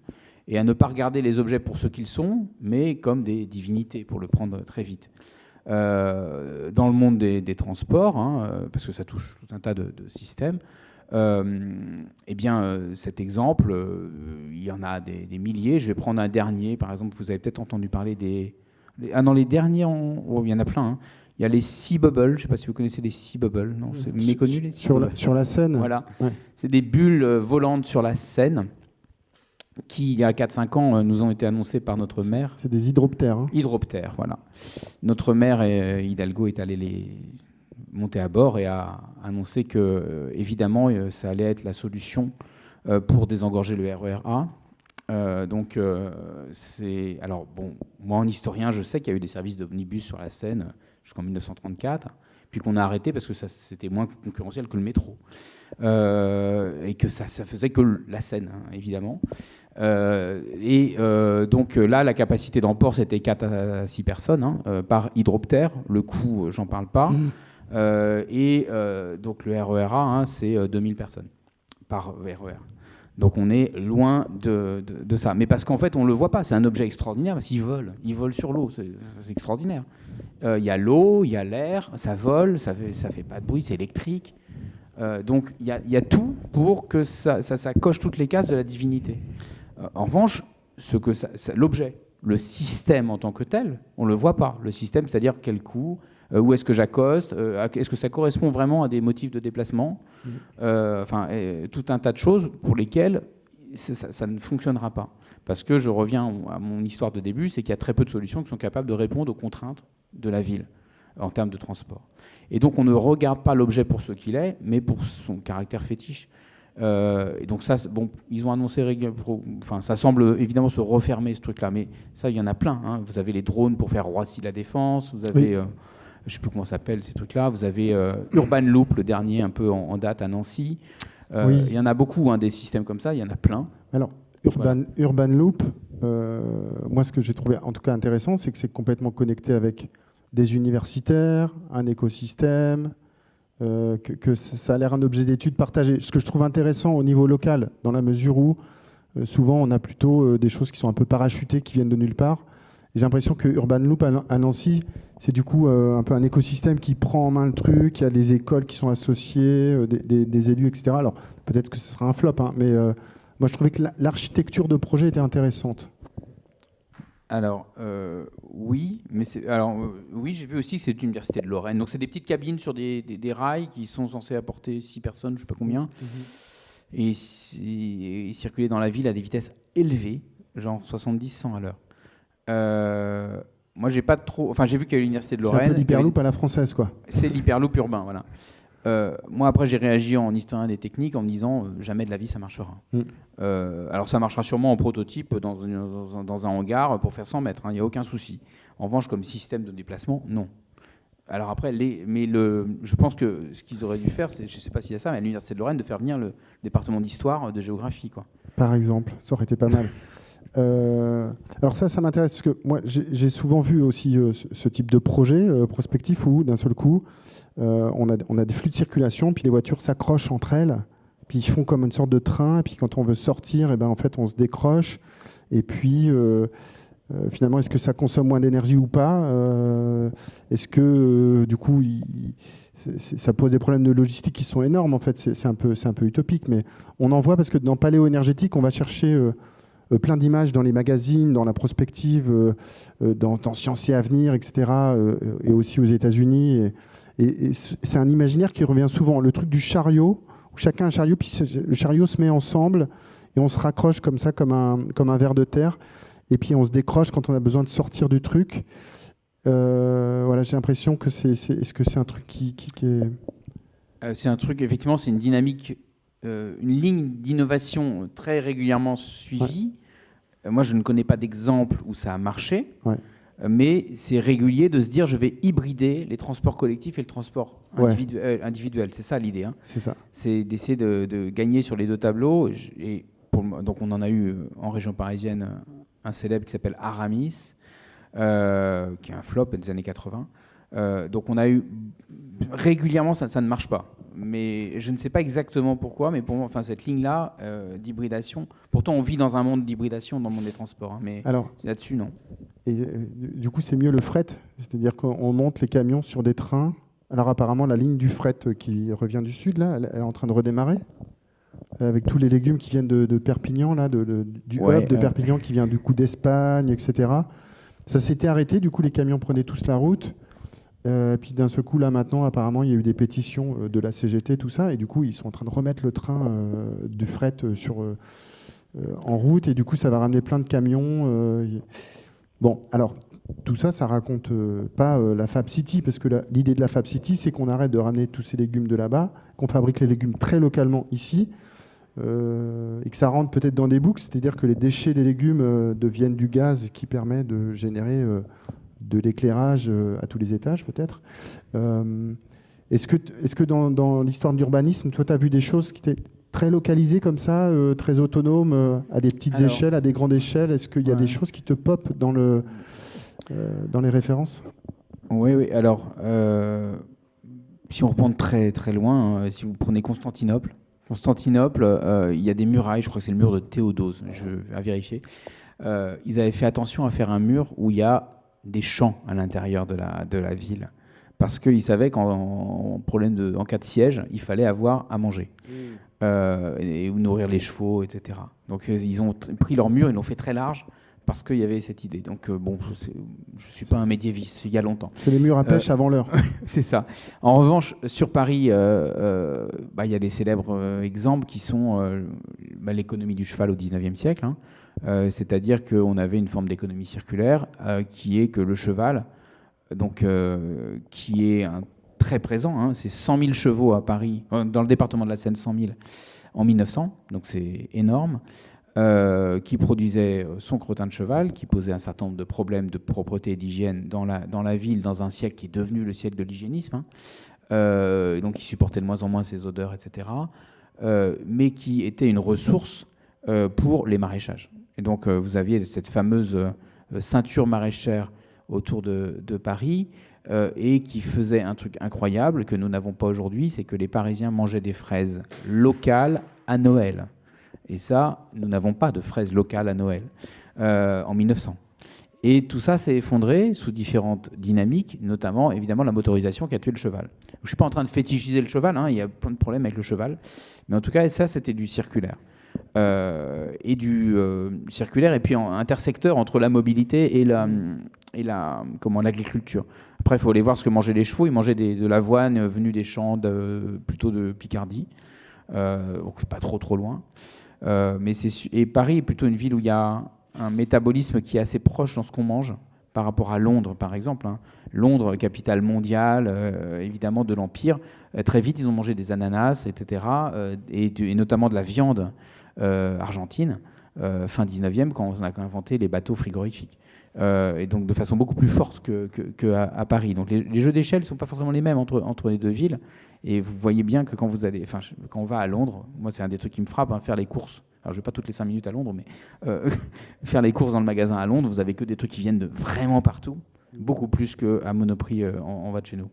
et à ne pas regarder les objets pour ce qu'ils sont, mais comme des divinités, pour le prendre très vite. Dans le monde des transports, parce que ça touche tout un tas de systèmes, cet exemple, il y en a des milliers. Je vais prendre un dernier, par exemple, vous avez peut-être entendu parler dans les derniers, il y en a plein. Il y a les Sea Bubbles, je ne sais pas si vous connaissez les Sea Bubbles, non, c'est méconnu les Sea Bubbles. Sur la Seine. Voilà, ouais. C'est des bulles volantes sur la Seine, qui, il y a 4-5 ans, nous ont été annoncés par notre maire. C'est des hydroptères. Hydroptères, voilà. Notre maire, Hidalgo, est allé les monter à bord et a annoncé que, évidemment, ça allait être la solution pour désengorger le RER A. Alors, bon, moi, en historien, je sais qu'il y a eu des services d'omnibus sur la Seine jusqu'en 1934, puis qu'on a arrêté parce que c'était moins concurrentiel que le métro. Et que ça faisait que la Seine, évidemment. Donc là, la capacité d'emport, c'était 4 à 6 personnes par hydroptère. Le coût, j'en parle pas. Donc le RER A, c'est 2000 personnes par RER. Donc on est loin de ça. Mais parce qu'en fait, on ne le voit pas. C'est un objet extraordinaire parce qu'ils volent. Ils volent sur l'eau. C'est extraordinaire. Il y a l'eau, il y a l'air, ça vole, ça fait pas de bruit, c'est électrique. Donc il y a tout pour que ça coche toutes les cases de la divinité. En revanche, l'objet, le système en tant que tel, on ne le voit pas. Le système, c'est-à-dire quel coût, où est-ce que j'accoste, est-ce que ça correspond vraiment à des motifs de déplacement, tout un tas de choses pour lesquelles ça ne fonctionnera pas. Parce que je reviens à mon histoire de début, c'est qu'il y a très peu de solutions qui sont capables de répondre aux contraintes de la ville en termes de transport. Et donc on ne regarde pas l'objet pour ce qu'il est, mais pour son caractère fétiche. Et donc ça, bon, ils ont annoncé, ça semble évidemment se refermer ce truc-là, mais ça, il y en a plein. Vous avez les drones pour faire Roissy la Défense, vous avez, je ne sais plus comment ça s'appelle ces trucs-là, vous avez Urban Loop, le dernier un peu en date à Nancy. Il y en a beaucoup, des systèmes comme ça, il y en a plein. Alors, Urban Loop, moi ce que j'ai trouvé en tout cas intéressant, c'est que c'est complètement connecté avec des universitaires, un écosystème, que ça a l'air un objet d'étude partagé. Ce que je trouve intéressant au niveau local, dans la mesure où souvent on a plutôt des choses qui sont un peu parachutées, qui viennent de nulle part. J'ai l'impression que Urban Loop à Nancy, c'est du coup un peu un écosystème qui prend en main le truc. Il y a des écoles qui sont associées, des élus, etc. Alors peut-être que ce sera un flop, mais moi je trouvais que l'architecture de projet était intéressante. Alors, oui, mais oui, j'ai vu aussi que c'est l'Université de Lorraine. Donc, c'est des petites cabines sur des rails qui sont censés apporter 6 personnes, je ne sais pas combien, et circuler dans la ville à des vitesses élevées, genre 70-100 à l'heure. Moi, j'ai pas trop... Enfin, j'ai vu qu'il y a l'Université de Lorraine. C'est un peu l'hyperloop à la française, quoi. C'est l'hyperloop urbain, voilà. Moi, après, j'ai réagi en historien des techniques en me disant jamais de la vie ça marchera. Alors, ça marchera sûrement en prototype dans un hangar pour faire 100 mètres, il n'y a aucun souci. En revanche, comme système de déplacement, non. Alors après, je pense que ce qu'ils auraient dû faire, je ne sais pas s'il y a ça, mais à l'Université de Lorraine, de faire venir le département d'histoire, de géographie, quoi. Par exemple, ça aurait été pas mal. Alors ça m'intéresse parce que moi, j'ai souvent vu aussi ce type de projet prospectif où, d'un seul coup, on a des flux de circulation, puis les voitures s'accrochent entre elles, puis ils font comme une sorte de train, et puis quand on veut sortir, en fait, on se décroche, et puis finalement, est-ce que ça consomme moins d'énergie ou pas? Est-ce que, du coup, ça pose des problèmes de logistique qui sont énormes, en fait, c'est un peu utopique, mais on en voit parce que dans Paléo-énergétique, on va chercher plein d'images dans les magazines, dans la prospective, dans Sciences et Avenir, etc., et aussi aux États-Unis. Et c'est un imaginaire qui revient souvent. Le truc du chariot, où chacun a un chariot, puis le chariot se met ensemble et on se raccroche comme ça, comme un ver de terre. Et puis on se décroche quand on a besoin de sortir du truc. Voilà, j'ai l'impression que est-ce que c'est un truc qui est... C'est un truc, effectivement, c'est une dynamique, une ligne d'innovation très régulièrement suivie. Moi, je ne connais pas d'exemple où ça a marché. Ouais. Mais c'est régulier de se dire je vais hybrider les transports collectifs et le transport individuel. C'est ça l'idée. Hein. C'est ça. C'est d'essayer de gagner sur les deux tableaux. Donc on en a eu en région parisienne un célèbre qui s'appelle Aramis, qui est un flop des années 80. Donc on a eu régulièrement, ça ne marche pas. Mais je ne sais pas exactement pourquoi, mais pour moi, enfin, cette ligne-là d'hybridation, pourtant on vit dans un monde d'hybridation dans le monde des transports, hein, mais alors, là-dessus, non. Et du coup, c'est mieux le fret, c'est-à-dire qu'on monte les camions sur des trains. Alors apparemment, la ligne du fret qui revient du sud, là, elle est en train de redémarrer, avec tous les légumes qui viennent de Perpignan, là, du hub de Perpignan qui vient du coup d'Espagne, etc. Ça s'était arrêté, du coup les camions prenaient tous la route. Puis d'un seul coup, là maintenant, apparemment, il y a eu des pétitions de la CGT, tout ça, et du coup, ils sont en train de remettre le train du fret en route, et du coup, ça va ramener plein de camions. Bon, alors, tout ça, ça raconte pas la Fab City, parce que l'idée de la Fab City, c'est qu'on arrête de ramener tous ces légumes de là-bas, qu'on fabrique les légumes très localement ici, et que ça rentre peut-être dans des boucles, c'est-à-dire que les déchets des légumes deviennent du gaz qui permet de générer de l'éclairage à tous les étages, peut-être. Est-ce que dans l'histoire de l'urbanisme, toi, tu as vu des choses qui étaient très localisées comme ça, très autonomes, à des petites échelles, à des grandes échelles? Est-ce qu'il y a des choses qui te popent dans les références? Oui. Alors, si on reprend très, très loin, si vous prenez Constantinople, il y a des murailles, je crois que c'est le mur de Théodose, à vérifier. Ils avaient fait attention à faire un mur où il y a des champs à l'intérieur de la ville, parce qu'ils savaient qu'en cas de siège, il fallait avoir à manger et nourrir les chevaux, etc. Donc ils ont pris leur mur, ils l'ont fait très large parce qu'il y avait cette idée. Donc bon, je ne suis pas un médiéviste, il y a longtemps. C'est les murs à pêche avant l'heure. C'est ça. En revanche, sur Paris, il y a des célèbres exemples qui sont l'économie du cheval au XIXe siècle. Hein. C'est-à-dire qu'on avait une forme d'économie circulaire qui est que le cheval, donc, qui est très présent, hein, c'est 100 000 chevaux à Paris, dans le département de la Seine, 100 000 en 1900, donc c'est énorme, qui produisait son crottin de cheval, qui posait un certain nombre de problèmes de propreté et d'hygiène dans la ville, dans un siècle qui est devenu le siècle de l'hygiénisme, hein, donc qui supportait de moins en moins ces odeurs, etc., mais qui était une ressource pour les maraîchages. Et donc, vous aviez cette fameuse ceinture maraîchère autour de Paris et qui faisait un truc incroyable que nous n'avons pas aujourd'hui, c'est que les Parisiens mangeaient des fraises locales à Noël. Et ça, nous n'avons pas de fraises locales à Noël en 1900. Et tout ça s'est effondré sous différentes dynamiques, notamment, évidemment, la motorisation qui a tué le cheval. Je ne suis pas en train de fétichiser le cheval, hein, il y a plein de problèmes avec le cheval, mais en tout cas, ça, c'était du circulaire. Et du circulaire et puis intersecteur entre la mobilité et l'agriculture. Après, il faut aller voir ce que mangeaient les chevaux. Ils mangeaient de l'avoine venue des champs plutôt de Picardie, donc pas trop loin. Et Paris est plutôt une ville où il y a un métabolisme qui est assez proche dans ce qu'on mange par rapport à Londres, par exemple. Hein. Londres, capitale mondiale, évidemment, de l'Empire. Très vite, ils ont mangé des ananas, etc., et notamment de la viande argentine, fin 19e, quand on a inventé les bateaux frigorifiques. Et donc de façon beaucoup plus forte qu'à Paris. Donc les jeux d'échelle ne sont pas forcément les mêmes entre les deux villes. Et vous voyez bien que quand on va à Londres, moi c'est un des trucs qui me frappe, hein, faire les courses. Alors je ne vais pas toutes les 5 minutes à Londres, mais faire les courses dans le magasin à Londres, vous avez que des trucs qui viennent de vraiment partout, beaucoup plus qu'à Monoprix en bas de chez nous.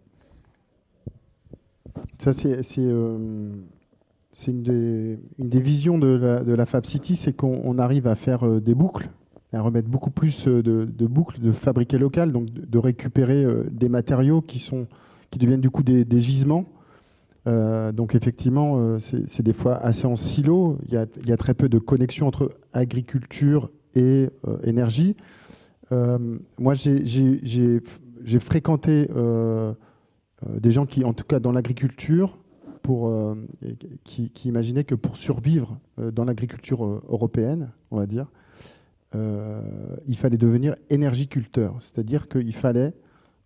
Ça c'est une des visions de la Fab City, c'est qu'on arrive à faire des boucles, à remettre beaucoup plus de boucles, de fabriquer local, donc de récupérer des matériaux qui deviennent du coup des gisements. Donc effectivement, c'est des fois assez en silo. Il y a très peu de connexion entre agriculture et énergie. Moi, j'ai fréquenté des gens qui, en tout cas dans l'agriculture, qui imaginaient que pour survivre dans l'agriculture européenne, on va dire, il fallait devenir énergiculteur, c'est-à-dire qu'il fallait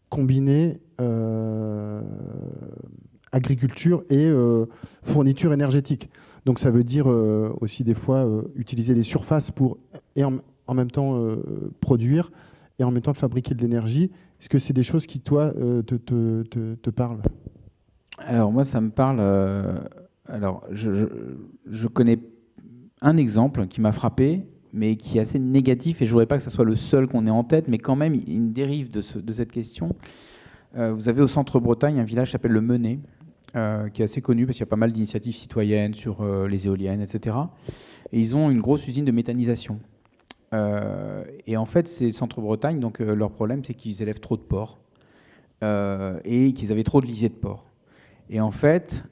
combiner agriculture et fourniture énergétique. Donc ça veut dire aussi des fois utiliser les surfaces pour en même temps produire et en même temps fabriquer de l'énergie. Est-ce que c'est des choses qui, toi, te parlent? Alors moi, ça me parle. Alors, je connais un exemple qui m'a frappé, mais qui est assez négatif, et je ne voudrais pas que ce soit le seul qu'on ait en tête, mais quand même, une dérive de cette question. Vous avez au centre-Bretagne un village qui s'appelle le Menet, qui est assez connu parce qu'il y a pas mal d'initiatives citoyennes sur les éoliennes, etc. Et ils ont une grosse usine de méthanisation. Et en fait, c'est le centre-Bretagne, donc leur problème, c'est qu'ils élèvent trop de porcs et qu'ils avaient trop de lisiers de porcs. Et en fait,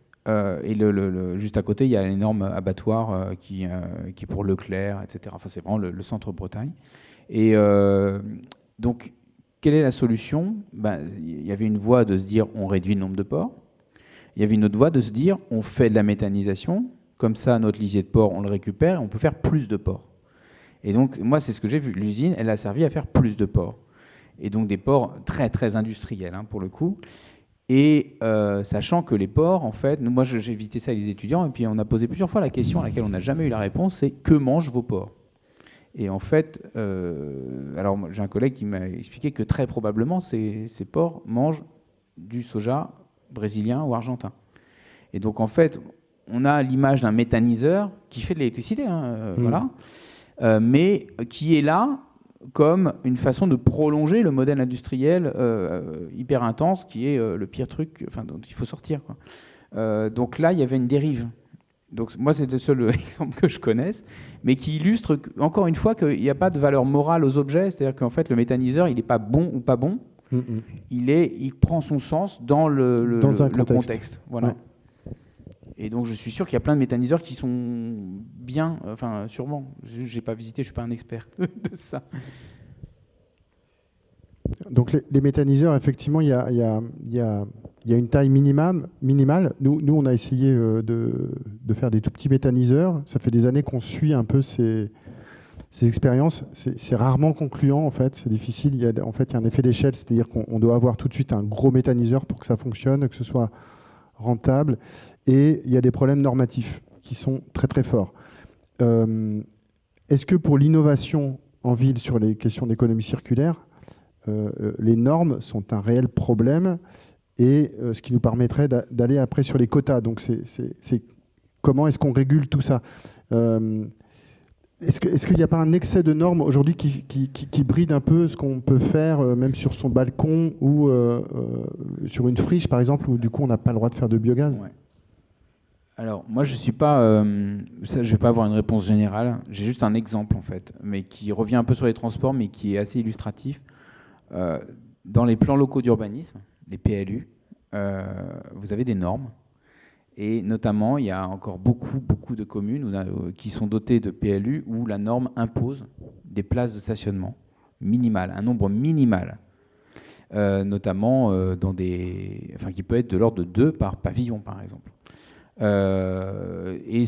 juste à côté, il y a l'énorme abattoir qui est pour Leclerc, etc. Enfin, c'est vraiment le centre-Bretagne. Et donc, quelle est la solution? Il y avait une voie de se dire on réduit le nombre de porcs. Il y avait une autre voie de se dire on fait de la méthanisation. Comme ça, notre lisier de porc, on le récupère et on peut faire plus de porcs. Et donc, moi, c'est ce que j'ai vu. L'usine, elle a servi à faire plus de porcs. Et donc, des porcs très, très industriels, hein, pour le coup. Et sachant que les porcs, en fait, moi j'ai évité ça avec les étudiants, et puis on a posé plusieurs fois la question à laquelle on n'a jamais eu la réponse, c'est que mangent vos porcs? Et en fait, alors j'ai un collègue qui m'a expliqué que très probablement ces porcs mangent du soja brésilien ou argentin. Et donc en fait, on a l'image d'un méthaniseur qui fait de l'électricité, hein, voilà, mais qui est là comme une façon de prolonger le modèle industriel hyper intense qui est le pire truc dont il faut sortir, quoi. Donc là, il y avait une dérive. Donc moi, c'est le seul exemple que je connaisse, mais qui illustre encore une fois qu'il n'y a pas de valeur morale aux objets, c'est-à-dire qu'en fait, le méthaniseur, il n'est pas bon ou pas bon, il prend son sens dans le contexte. Voilà. Ouais. Et donc je suis sûr qu'il y a plein de méthaniseurs qui sont bien, enfin sûrement. Je n'ai pas visité, je ne suis pas un expert de ça. Donc les méthaniseurs, effectivement, il y a une taille minimale. Nous, on a essayé de faire des tout petits méthaniseurs. Ça fait des années qu'on suit un peu ces expériences. C'est rarement concluant, en fait. C'est difficile. Il y a un effet d'échelle, c'est-à-dire qu'on doit avoir tout de suite un gros méthaniseur pour que ça fonctionne, que ce soit rentable. Et il y a des problèmes normatifs qui sont très très forts. Est-ce que pour l'innovation en ville sur les questions d'économie circulaire, les normes sont un réel problème, et ce qui nous permettrait d'aller après sur les quotas? Donc comment est-ce qu'on régule tout ça? Est-ce qu'il n'y a pas un excès de normes aujourd'hui qui bride un peu ce qu'on peut faire, même sur son balcon ou sur une friche, par exemple, où du coup on n'a pas le droit de faire de biogaz? Ouais. Alors, moi, je ne vais pas avoir une réponse générale. J'ai juste un exemple, en fait, mais qui revient un peu sur les transports, mais qui est assez illustratif. Dans les plans locaux d'urbanisme, les PLU, vous avez des normes. Et notamment, il y a encore beaucoup de communes qui sont dotées de PLU où la norme impose des places de stationnement minimales, un nombre minimal. Notamment qui peut être de l'ordre de 2 par pavillon, par exemple. Et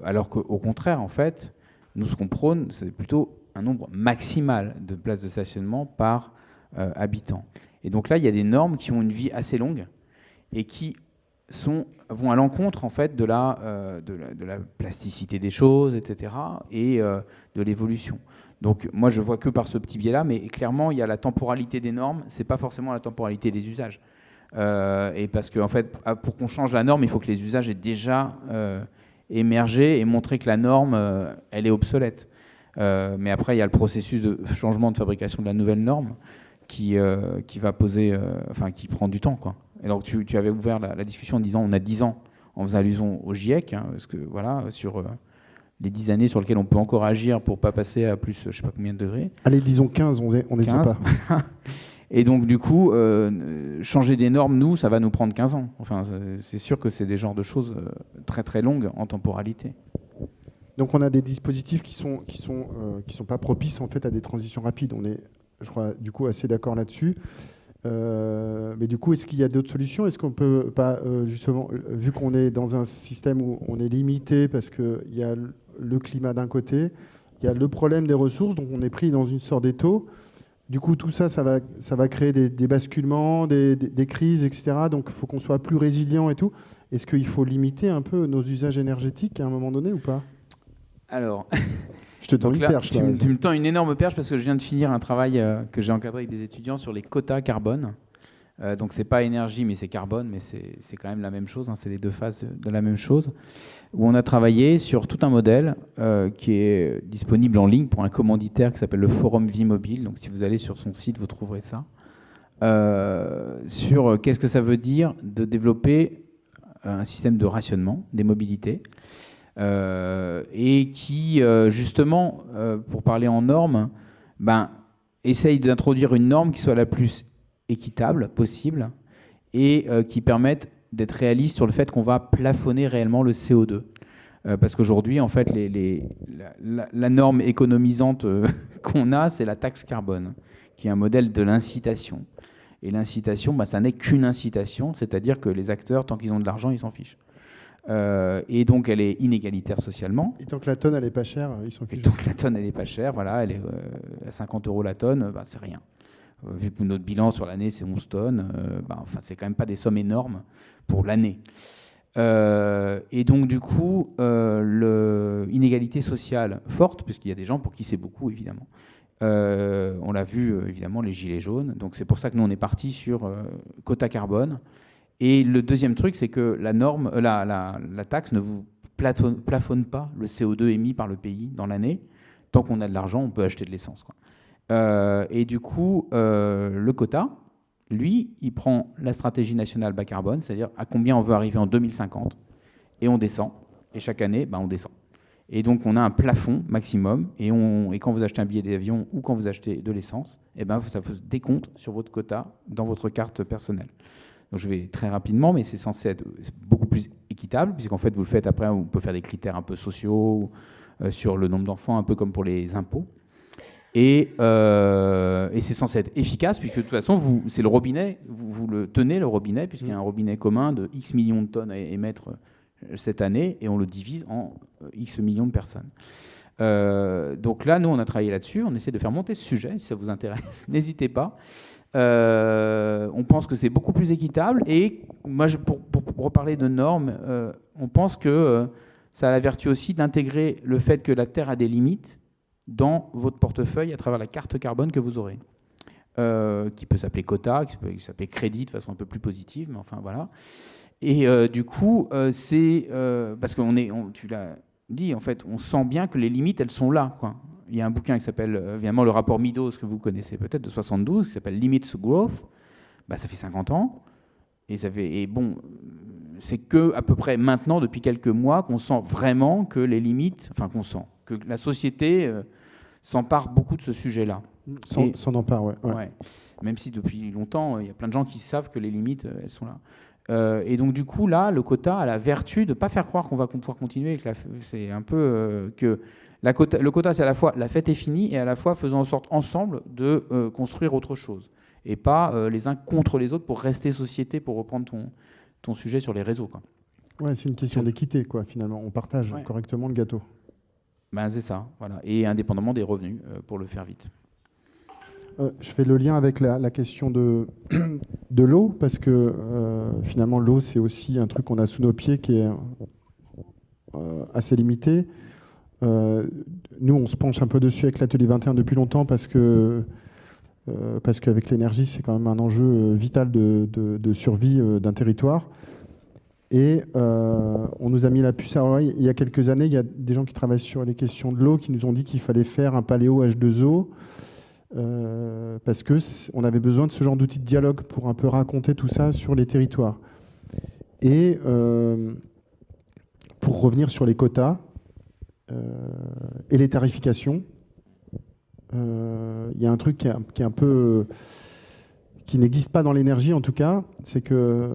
alors qu'au contraire, en fait, nous, ce qu'on prône, c'est plutôt un nombre maximal de places de stationnement par habitant. Et donc là, il y a des normes qui ont une vie assez longue et qui vont à l'encontre, en fait, de la plasticité des choses, etc., et de l'évolution. Donc moi, je vois que par ce petit biais-là, mais clairement, il y a la temporalité des normes, c'est pas forcément la temporalité des usages. Et parce que, en fait, pour qu'on change la norme, il faut que les usages aient déjà émergé et montré que la norme, elle est obsolète. Mais après, il y a le processus de changement de fabrication de la nouvelle norme qui va poser, qui prend du temps, quoi. Et donc, tu avais ouvert la discussion en disant on a 10 ans, en faisant allusion au GIEC, hein, parce que voilà, sur les 10 années sur lesquelles on peut encore agir pour ne pas passer à plus, je ne sais pas combien de degrés. Allez, disons 15, on est 15. Sympa. Et donc, du coup, changer des normes, nous, ça va nous prendre 15 ans. Enfin, c'est sûr que c'est des genres de choses très, très longues en temporalité. Donc, on a des dispositifs qui sont pas propices, en fait, à des transitions rapides. On est, je crois, du coup, assez d'accord là-dessus. Mais du coup, est-ce qu'il y a d'autres solutions? Est-ce qu'on peut pas, justement, vu qu'on est dans un système où on est limité parce qu'il y a le climat d'un côté, il y a le problème des ressources, donc on est pris dans une sorte d'étau. Du coup, tout ça, ça va créer des basculements, des crises, etc. Donc, il faut qu'on soit plus résilient et tout. Est-ce qu'il faut limiter un peu nos usages énergétiques à un moment donné ou pas? Alors, Je te tends une perche. Tu me tends une énorme perche parce que je viens de finir un travail que j'ai encadré avec des étudiants sur les quotas carbone. Donc c'est pas énergie mais c'est carbone, mais c'est quand même la même chose, hein, c'est les deux faces de la même chose, où on a travaillé sur tout un modèle qui est disponible en ligne pour un commanditaire qui s'appelle le Forum Vie Mobile. Donc si vous allez sur son site, vous trouverez ça. Sur qu'est-ce que ça veut dire de développer un système de rationnement des mobilités et qui, justement, pour parler en normes, essaye d'introduire une norme qui soit la plus équitable possible et qui permette d'être réaliste sur le fait qu'on va plafonner réellement le CO2. Parce qu'aujourd'hui, en fait, la norme économisante qu'on a, c'est la taxe carbone, qui est un modèle de l'incitation. Et l'incitation, ça n'est qu'une incitation, c'est-à-dire que les acteurs, tant qu'ils ont de l'argent, ils s'en fichent. Et donc, elle est inégalitaire socialement. Et tant que la tonne, elle n'est pas chère, ils s'en fichent. Et tant que la tonne, elle n'est pas chère, voilà, elle est à 50 € la tonne, c'est rien. Vu que notre bilan sur l'année, c'est 11 tonnes, c'est quand même pas des sommes énormes pour l'année. Et donc, du coup, l'inégalité sociale forte, puisqu'il y a des gens pour qui c'est beaucoup, évidemment. On l'a vu, évidemment, les gilets jaunes. Donc, c'est pour ça que nous, on est parti sur quota carbone. Et le deuxième truc, c'est que la norme, la taxe ne vous plafonne pas le CO2 émis par le pays dans l'année. Tant qu'on a de l'argent, on peut acheter de l'essence, quoi. Et du coup, le quota, lui, il prend la stratégie nationale bas carbone, c'est-à-dire à combien on veut arriver en 2050, et on descend. Et chaque année, on descend. Et donc, on a un plafond maximum, et quand vous achetez un billet d'avion ou quand vous achetez de l'essence, ça vous décompte sur votre quota dans votre carte personnelle. Donc, je vais très rapidement, mais c'est censé être beaucoup plus équitable, puisqu'en fait, vous le faites après, on peut faire des critères un peu sociaux, sur le nombre d'enfants, un peu comme pour les impôts. Et c'est censé être efficace, puisque de toute façon, c'est le robinet, vous le tenez, le robinet, puisqu'il y a un robinet commun de X millions de tonnes à émettre cette année, et on le divise en X millions de personnes. Donc là, nous, on a travaillé là-dessus, on essaie de faire monter ce sujet, si ça vous intéresse, n'hésitez pas. On pense que c'est beaucoup plus équitable, et moi, pour reparler de normes, on pense que ça a la vertu aussi d'intégrer le fait que la Terre a des limites dans votre portefeuille à travers la carte carbone que vous aurez, qui peut s'appeler quota, qui peut s'appeler crédit de façon un peu plus positive, mais enfin voilà. Et du coup, c'est parce que tu l'as dit, en fait, on sent bien que les limites, elles sont là, quoi. Il y a un bouquin qui s'appelle, évidemment, le rapport Meadows, que vous connaissez peut-être, de 72, qui s'appelle Limits to Growth. Ça fait 50 ans. Et bon, c'est que à peu près maintenant, depuis quelques mois, qu'on sent vraiment que les limites, que la société s'empare beaucoup de ce sujet-là. S'en empare, ouais. Même si depuis longtemps, il y a plein de gens qui savent que les limites, elles sont là. Et donc du coup, là, le quota a la vertu de ne pas faire croire qu'on va pouvoir continuer. C'est un peu que le quota, c'est à la fois la fête est finie et à la fois faisons en sorte ensemble de construire autre chose. Et pas les uns contre les autres pour rester société, pour reprendre ton sujet sur les réseaux, quoi. Ouais, c'est une question d'équité, quoi, finalement. On partage correctement le gâteau. C'est ça, voilà. Et indépendamment des revenus, pour le faire vite. Je fais le lien avec la question de l'eau, parce que finalement, l'eau, c'est aussi un truc qu'on a sous nos pieds qui est assez limité. Nous, on se penche un peu dessus avec l'Atelier 21 depuis longtemps, parce qu'avec l'énergie, c'est quand même un enjeu vital de survie d'un territoire. Et on nous a mis la puce à l'oreille. Il y a quelques années, il y a des gens qui travaillent sur les questions de l'eau qui nous ont dit qu'il fallait faire un paléo H2O, parce qu'on avait besoin de ce genre d'outil de dialogue pour un peu raconter tout ça sur les territoires. Et pour revenir sur les quotas et les tarifications, il y a un truc qui est un peu qui n'existe pas dans l'énergie en tout cas, c'est que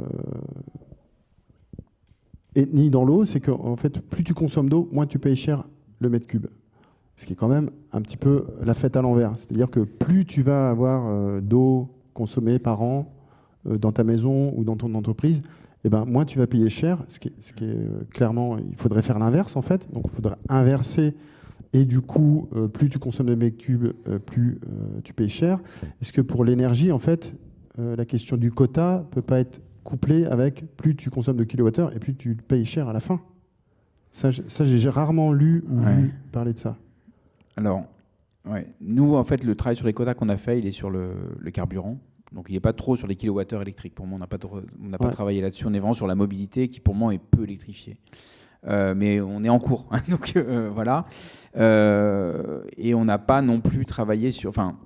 et ni dans l'eau, c'est qu'en fait, plus tu consommes d'eau, moins tu payes cher le mètre cube. Ce qui est quand même un petit peu la fête à l'envers. C'est-à-dire que plus tu vas avoir d'eau consommée par an dans ta maison ou dans ton entreprise, moins tu vas payer cher. Ce qui est clairement, il faudrait faire l'inverse en fait. Donc il faudrait inverser. Et du coup, plus tu consommes de mètres cubes, plus tu payes cher. Est-ce que pour l'énergie, en fait, la question du quota peut pas être couplée avec plus tu consommes de kilowattheures et plus tu payes cher à la fin? Ça j'ai rarement lu ou vu parler de ça. Alors, ouais. Nous, en fait, le travail sur les quotas qu'on a fait, il est sur le carburant. Donc, il n'est pas trop sur les kilowattheures électriques. Pour moi, on n'a pas travaillé là-dessus. On est vraiment sur la mobilité qui, pour moi, est peu électrifiée. Mais on est en cours. Donc, voilà. Et on n'a pas non plus travaillé sur... Enfin,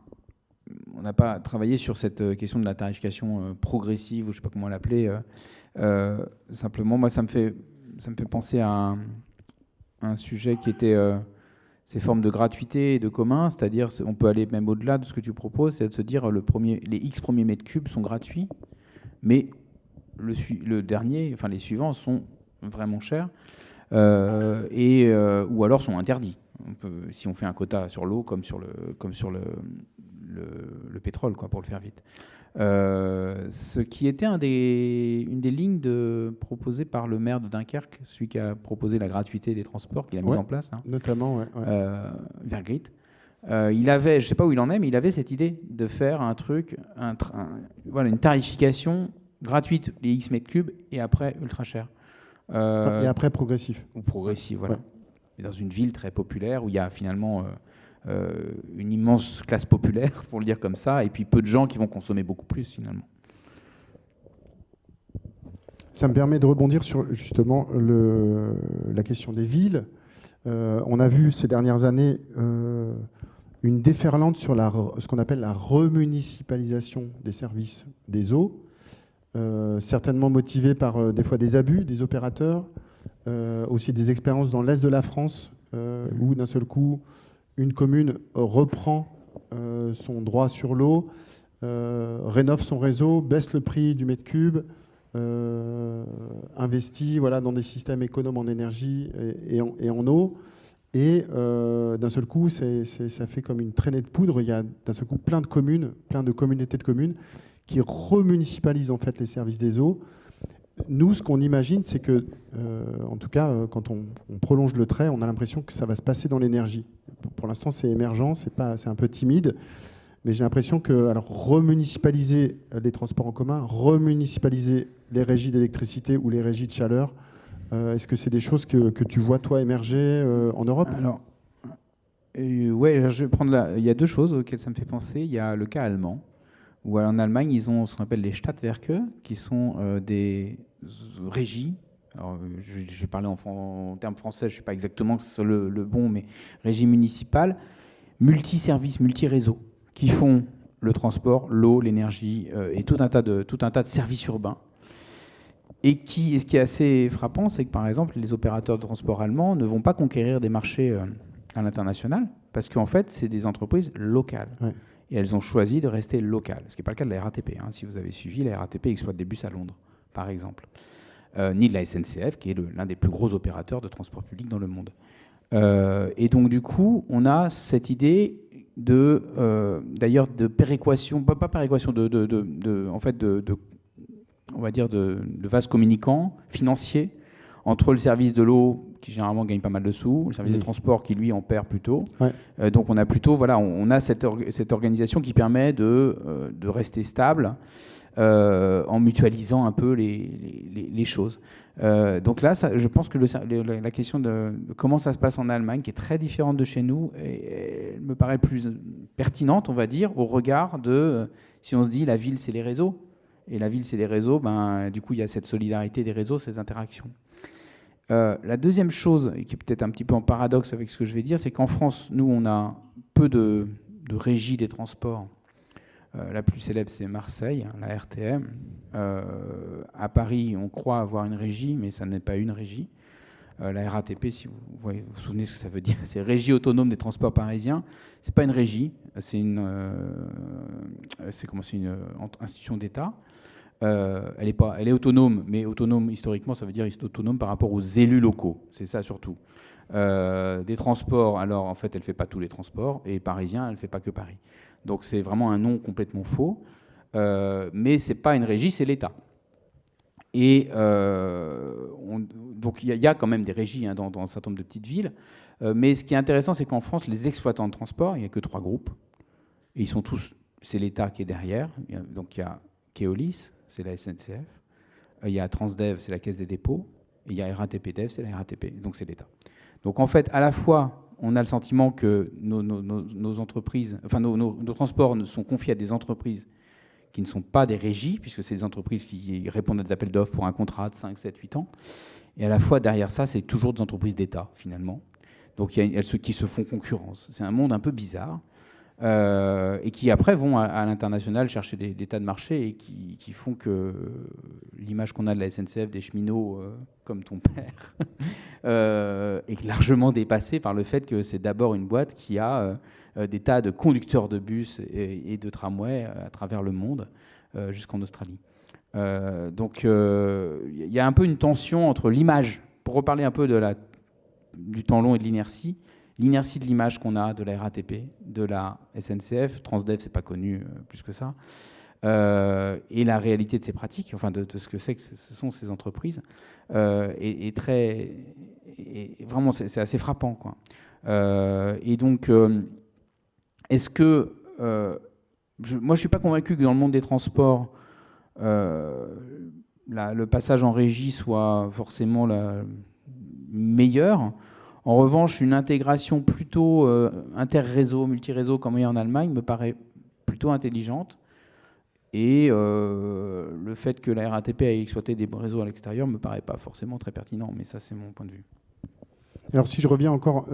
on n'a pas travaillé sur cette question de la tarification progressive, ou je ne sais pas comment l'appeler. Simplement, moi, ça me fait penser à un sujet qui était... ces formes de gratuité et de commun, c'est-à-dire on peut aller même au-delà de ce que tu proposes, c'est de se dire les X premiers mètres cubes sont gratuits, mais le dernier, enfin les suivants sont vraiment chers ou alors sont interdits. Si on fait un quota sur l'eau comme sur le pétrole, quoi, pour le faire vite. Ce qui était une des lignes proposées par le maire de Dunkerque, celui qui a proposé la gratuité des transports, qu'il a mis en place. Notamment, Vergrit. Il avait, je ne sais pas où il en est, mais il avait cette idée de faire un truc, une tarification gratuite, les X mètres cubes, et après ultra cher. Et après progressif. Ou progressif, voilà. Et dans une ville très populaire où il y a finalement... une immense classe populaire, pour le dire comme ça, et puis peu de gens qui vont consommer beaucoup plus, finalement. Ça me permet de rebondir sur, justement, la question des villes. On a vu ces dernières années une déferlante sur ce qu'on appelle la remunicipalisation des services des eaux, certainement motivée par des fois des abus des opérateurs, aussi des expériences dans l'Est de la France, où d'un seul coup, une commune reprend son droit sur l'eau, rénove son réseau, baisse le prix du mètre cube, investit dans des systèmes économes en énergie et en eau. Et d'un seul coup, ça fait comme une traînée de poudre. Il y a d'un seul coup plein de communautés de communes qui remunicipalisent en fait les services des eaux. Nous, ce qu'on imagine, c'est que, en tout cas, quand on prolonge le trait, on a l'impression que ça va se passer dans l'énergie. Pour l'instant, c'est émergent, c'est un peu timide, mais j'ai l'impression que, alors, remunicipaliser les transports en commun, remunicipaliser les régies d'électricité ou les régies de chaleur, est-ce que c'est des choses que tu vois, toi, émerger en Europe ? Alors, ouais, je vais prendre il y a deux choses auxquelles ça me fait penser. Il y a le cas allemand, où en Allemagne, ils ont ce qu'on appelle les Stadtwerke, qui sont des régies. Alors, je vais parler en termes français, je ne sais pas exactement le bon, mais régie municipale, multi-services, multi-réseaux, qui font le transport, l'eau, l'énergie et tout un tas de services urbains. Et ce qui est assez frappant, c'est que par exemple, les opérateurs de transport allemands ne vont pas conquérir des marchés à l'international, parce qu'en fait, c'est des entreprises locales. Ouais. Et elles ont choisi de rester locales, ce qui n'est pas le cas de la RATP. Si vous avez suivi, la RATP exploite des bus à Londres, par exemple. Ni de la SNCF, qui est l'un des plus gros opérateurs de transport public dans le monde. Et donc, du coup, on a cette idée d'ailleurs de péréquation, pas péréquation, on va dire de vases communicants financiers entre le service de l'eau, qui généralement gagne pas mal de sous, le service de transport qui, lui, en perd plutôt. Ouais. Donc, on a plutôt, on a cette organisation qui permet de rester stable en mutualisant un peu les choses. Donc là, je pense que la question de comment ça se passe en Allemagne, qui est très différente de chez nous, elle me paraît plus pertinente, on va dire, au regard de, si on se dit la ville, c'est les réseaux, et la ville, c'est les réseaux, du coup, il y a cette solidarité des réseaux, ces interactions. La deuxième chose, et qui est peut-être un petit peu en paradoxe avec ce que je vais dire, c'est qu'en France, nous, on a peu de régie des transports. La plus célèbre, c'est Marseille, la RTM. À Paris, on croit avoir une régie, mais ça n'est pas une régie. La RATP, si vous vous souvenez ce que ça veut dire, c'est Régie autonome des transports parisiens. C'est pas une régie, c'est une institution d'État. Elle est autonome, mais autonome historiquement, ça veut dire autonome par rapport aux élus locaux. C'est ça surtout. Des transports, alors en fait, elle fait pas tous les transports, et parisien, elle fait pas que Paris. Donc c'est vraiment un nom complètement faux, mais c'est pas une régie, c'est l'État. Et donc il y a quand même des régies dans un certain nombre de petites villes, mais ce qui est intéressant, c'est qu'en France, les exploitants de transport, il n'y a que 3 groupes, et ils sont tous, c'est l'État qui est derrière. Donc il y a Keolis, c'est la SNCF, il y a Transdev, c'est la Caisse des dépôts, et il y a RATP Dev, c'est la RATP, donc c'est l'État. Donc en fait, à la fois, on a le sentiment que nos entreprises, enfin nos transports sont confiés à des entreprises qui ne sont pas des régies, puisque c'est des entreprises qui répondent à des appels d'offres pour un contrat de 5, 7, 8 ans. Et à la fois, derrière ça, c'est toujours des entreprises d'État, finalement. Donc, il y a ceux qui se font concurrence. C'est un monde un peu bizarre. Et qui, après, vont à l'international chercher des tas de marchés et qui font que l'image qu'on a de la SNCF, des cheminots comme ton père, est largement dépassée par le fait que c'est d'abord une boîte qui a des tas de conducteurs de bus et de tramways à travers le monde, jusqu'en Australie. Donc, il y a un peu une tension entre l'image, pour reparler un peu du temps long et de l'inertie de l'image qu'on a de la RATP, de la SNCF, Transdev, c'est pas connu plus que ça, et la réalité de ces pratiques, enfin de ce que ce sont ces entreprises, est vraiment, c'est assez frappant, quoi. Et donc, est-ce que... moi, je suis pas convaincu que dans le monde des transports, le passage en régie soit forcément meilleur. En revanche, une intégration plutôt inter-réseau, multi-réseau, comme il y a en Allemagne, me paraît plutôt intelligente. Et le fait que la RATP ait exploité des réseaux à l'extérieur ne me paraît pas forcément très pertinent, mais ça, c'est mon point de vue. Alors, si je reviens encore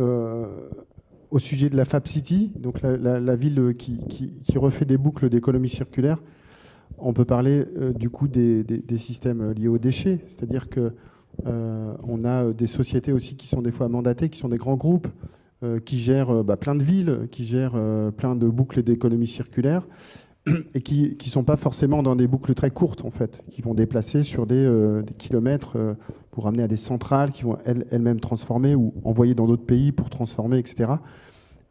au sujet de la Fab City, donc la ville qui refait des boucles d'économie circulaire, on peut parler du coup des systèmes liés aux déchets, c'est-à-dire que on a des sociétés aussi qui sont des fois mandatées, qui sont des grands groupes, qui gèrent plein de villes, qui gèrent plein de boucles d'économie circulaire, et qui ne sont pas forcément dans des boucles très courtes, en fait, qui vont déplacer sur des kilomètres pour amener à des centrales qui vont elles-mêmes transformer ou envoyer dans d'autres pays pour transformer, etc.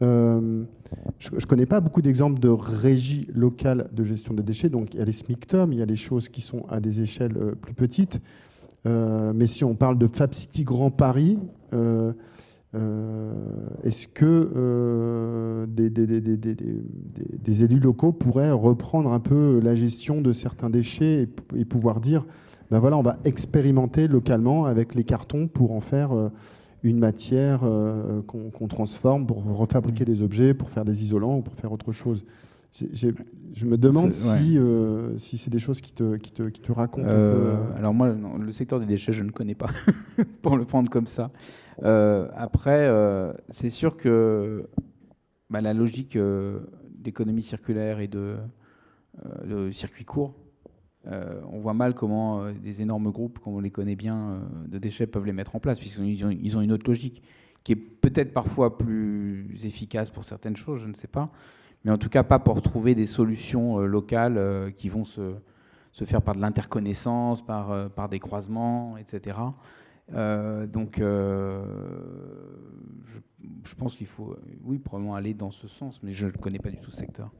Je ne connais pas beaucoup d'exemples de régies locales de gestion des déchets. Donc, il y a les SMICTOM, il y a les choses qui sont à des échelles plus petites. Mais si on parle de Fab City Grand Paris, est-ce que des élus locaux pourraient reprendre un peu la gestion de certains déchets et pouvoir dire, ben voilà, on va expérimenter localement avec les cartons pour en faire une matière qu'on transforme pour refabriquer des objets, pour faire des isolants ou pour faire autre chose. Je me demande si c'est des choses qui te racontent un peu. Alors moi, non, le secteur des déchets, je ne connais pas, pour le prendre comme ça. Après, c'est sûr que la logique d'économie circulaire et de circuit court, on voit mal comment des énormes groupes, comme on les connaît bien, de déchets peuvent les mettre en place, puisqu'ils ont une autre logique qui est peut-être parfois plus efficace pour certaines choses, je ne sais pas. Mais en tout cas pas pour trouver des solutions locales qui vont se faire par de l'interconnaissance, par des croisements, etc. Donc je pense qu'il faut, oui, probablement aller dans ce sens, mais je ne connais pas du tout ce secteur.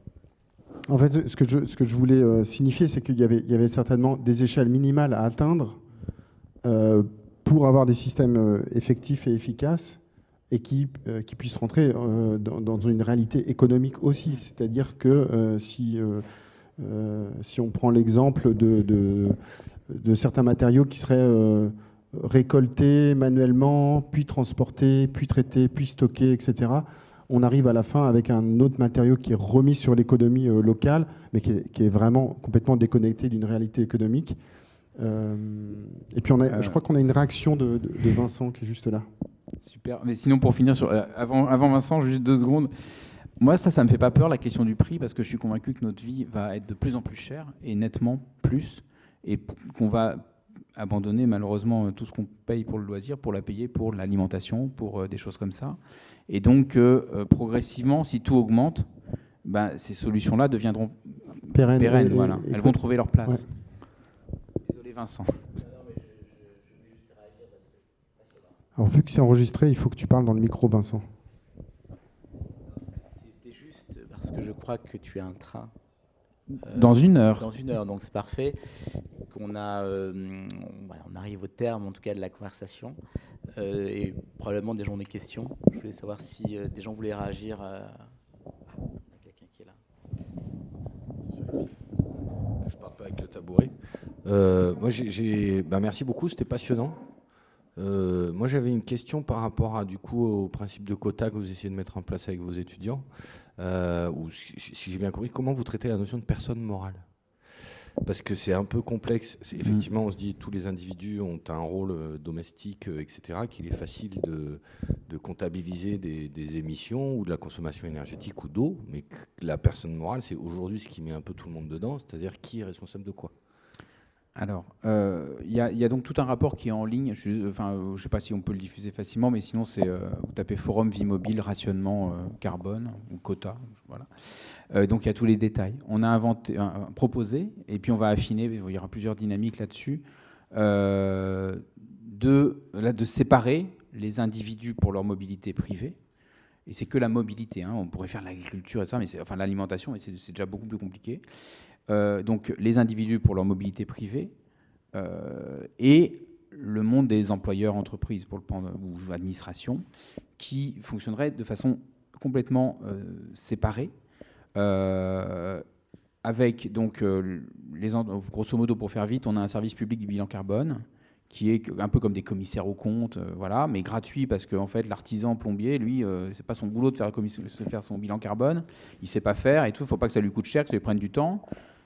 En fait, ce que je voulais signifier, c'est qu'il y avait certainement des échelles minimales à atteindre pour avoir des systèmes effectifs et efficaces, et qui puissent rentrer dans une réalité économique aussi. C'est-à-dire que si on prend l'exemple de certains matériaux qui seraient récoltés manuellement, puis transportés, puis traités, puis stockés, etc., on arrive à la fin avec un autre matériau qui est remis sur l'économie locale, mais qui est vraiment complètement déconnecté d'une réalité économique. Et puis je crois qu'on a une réaction de Vincent qui est juste là. Super. Mais sinon, pour finir sur avant Vincent, juste 2 secondes. Moi, ça me fait pas peur, la question du prix, parce que je suis convaincu que notre vie va être de plus en plus chère, et nettement plus, et qu'on va abandonner malheureusement tout ce qu'on paye pour le loisir, pour la payer pour l'alimentation, pour des choses comme ça. Et donc, progressivement, si tout augmente, ces solutions-là deviendront pérennes. Voilà. Elles vont trouver leur place. Ouais. Désolé, Vincent. Alors, vu que c'est enregistré, il faut que tu parles dans le micro, Vincent. C'était juste parce que je crois que tu as un train. Dans 1 heure. Dans 1 heure, donc c'est parfait. On arrive au terme, en tout cas, de la conversation. Et probablement des gens ont des questions. Je voulais savoir si des gens voulaient réagir. Quelqu'un qui est là. Je ne pars pas avec le tabouret. Moi, merci beaucoup, c'était passionnant. Moi, j'avais une question par rapport à, du coup, au principe de quota que vous essayez de mettre en place avec vos étudiants. Ou si j'ai bien compris, comment vous traitez la notion de personne morale? Parce que c'est un peu complexe. Effectivement, on se dit que tous les individus ont un rôle domestique, etc., qu'il est facile de comptabiliser des émissions ou de la consommation énergétique ou d'eau, mais que la personne morale, c'est aujourd'hui ce qui met un peu tout le monde dedans, c'est-à-dire qui est responsable de quoi? Alors, il y a donc tout un rapport qui est en ligne. Je ne sais pas si on peut le diffuser facilement, mais sinon, vous tapez Forum Vie Mobile, rationnement carbone, ou quota. Voilà. Donc, il y a tous les détails. On a proposé, et puis on va affiner, il y aura plusieurs dynamiques là-dessus, de séparer les individus pour leur mobilité privée. Et c'est que la mobilité. On pourrait faire l'agriculture et ça, mais l'alimentation, mais c'est déjà beaucoup plus compliqué. Donc les individus pour leur mobilité privée et le monde des employeurs entreprises pour le plan ou administration qui fonctionnerait de façon complètement séparée avec donc grosso modo, pour faire vite, on a un service public du bilan carbone qui est un peu comme des commissaires aux comptes, voilà, mais gratuit parce que en fait, l'artisan plombier, lui, c'est pas son boulot de faire son bilan carbone, il sait pas faire et tout, il faut pas que ça lui coûte cher, que ça lui prenne du temps.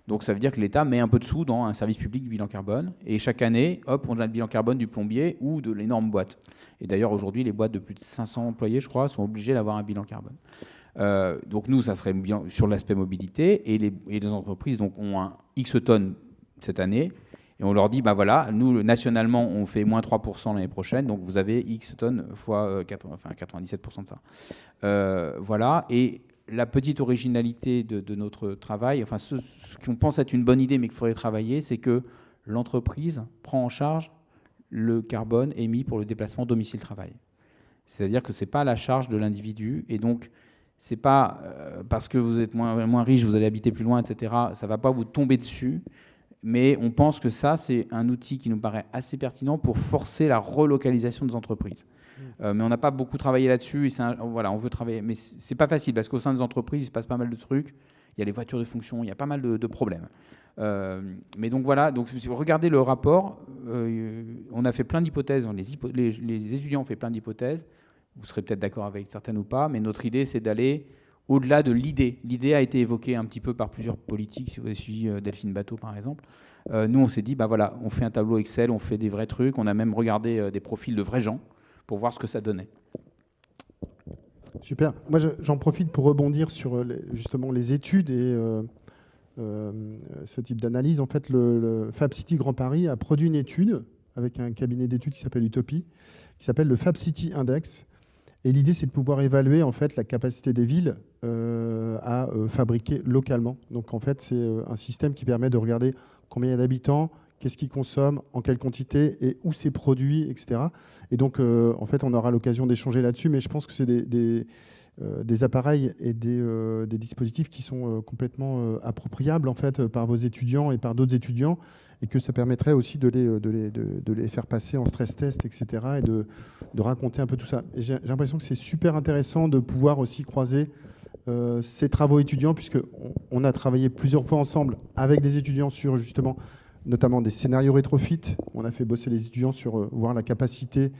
Donc ça veut dire que l'État met un peu de sous dans un service public du bilan carbone. Et chaque année, hop, on a le bilan carbone du plombier ou de l'énorme boîte. Et d'ailleurs, aujourd'hui, les boîtes de plus de 500 employés, je crois, sont obligées d'avoir un bilan carbone. Donc nous, ça serait bien sur l'aspect mobilité. Et les entreprises donc, ont un X tonnes cette année. Et on leur dit, bah voilà, nous, nationalement, on fait moins 3% l'année prochaine. Donc vous avez X tonnes fois 97% de ça. Voilà. Et la petite originalité de notre travail, enfin ce qu'on pense être une bonne idée mais qu'il faudrait travailler, c'est que l'entreprise prend en charge le carbone émis pour le déplacement domicile-travail. C'est-à-dire que ce n'est pas à la charge de l'individu et donc ce n'est pas parce que vous êtes moins riche, vous allez habiter plus loin, etc. Ça ne va pas vous tomber dessus, mais on pense que ça, c'est un outil qui nous paraît assez pertinent pour forcer la relocalisation des entreprises. Mais on n'a pas beaucoup travaillé là-dessus. Voilà, on veut travailler. Mais ce n'est pas facile parce qu'au sein des entreprises, il se passe pas mal de trucs. Il y a les voitures de fonction, il y a pas mal de problèmes. Mais donc voilà, donc, si vous regardez le rapport, on a fait plein d'hypothèses. Les étudiants ont fait plein d'hypothèses. Vous serez peut-être d'accord avec certaines ou pas. Mais notre idée, c'est d'aller au-delà de l'idée. L'idée a été évoquée un petit peu par plusieurs politiques. Si vous avez suivi Delphine Batteau, par exemple. Nous, on s'est dit, bah voilà, on fait un tableau Excel, on fait des vrais trucs. On a même regardé des profils de vrais gens pour voir ce que ça donnait. Super. Moi, j'en profite pour rebondir sur justement les études et ce type d'analyse. En fait, le Fab City Grand Paris a produit une étude avec un cabinet d'études qui s'appelle Utopie, qui s'appelle le Fab City Index. Et l'idée, c'est de pouvoir évaluer en fait la capacité des villes à fabriquer localement. Donc, en fait, c'est un système qui permet de regarder combien il y a d'habitants, qu'est-ce qu'ils consomment, en quelle quantité et où c'est produit, etc. Et donc, en fait, on aura l'occasion d'échanger là-dessus, mais je pense que c'est des appareils et des dispositifs qui sont complètement appropriables en fait par vos étudiants et par d'autres étudiants, et que ça permettrait aussi de les faire passer en stress test, etc. et de raconter un peu tout ça. Et j'ai l'impression que c'est super intéressant de pouvoir aussi croiser ces travaux étudiants, puisqu'on a travaillé plusieurs fois ensemble avec des étudiants sur justement notamment des scénarios rétrofit. On a fait bosser les étudiants sur voir la capacité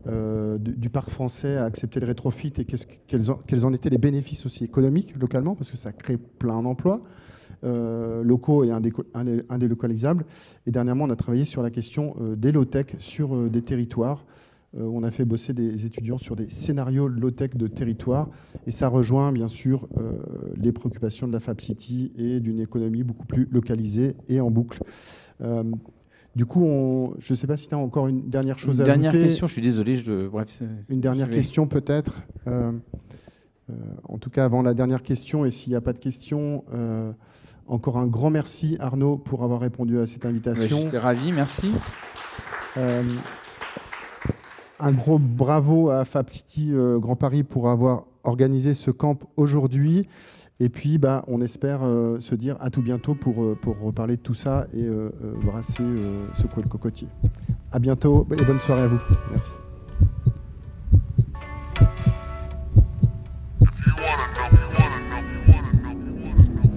du parc français à accepter le rétrofit et quels en étaient les bénéfices aussi économiques localement, parce que ça crée plein d'emplois locaux et indélocalisables. Et dernièrement, on a travaillé sur la question des low-tech sur des territoires. On a fait bosser des étudiants sur des scénarios low-tech de territoire. Et ça rejoint bien sûr les préoccupations de la Fab City et d'une économie beaucoup plus localisée et en boucle. Du coup, je ne sais pas si tu as encore une dernière chose à ajouter. Une dernière question, je suis désolé. Une dernière question peut-être. En tout cas, avant la dernière question, et s'il n'y a pas de question, encore un grand merci Arnaud pour avoir répondu à cette invitation. J'étais ravi, merci. Un gros bravo à Fab City Grand Paris pour avoir organisé ce camp aujourd'hui. Et puis, on espère se dire à tout bientôt pour reparler de tout ça et brasser secouer le cocotier. À bientôt et bonne soirée à vous. Merci.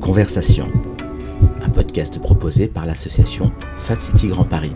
Conversation, un podcast proposé par l'association Fab City Grand Paris.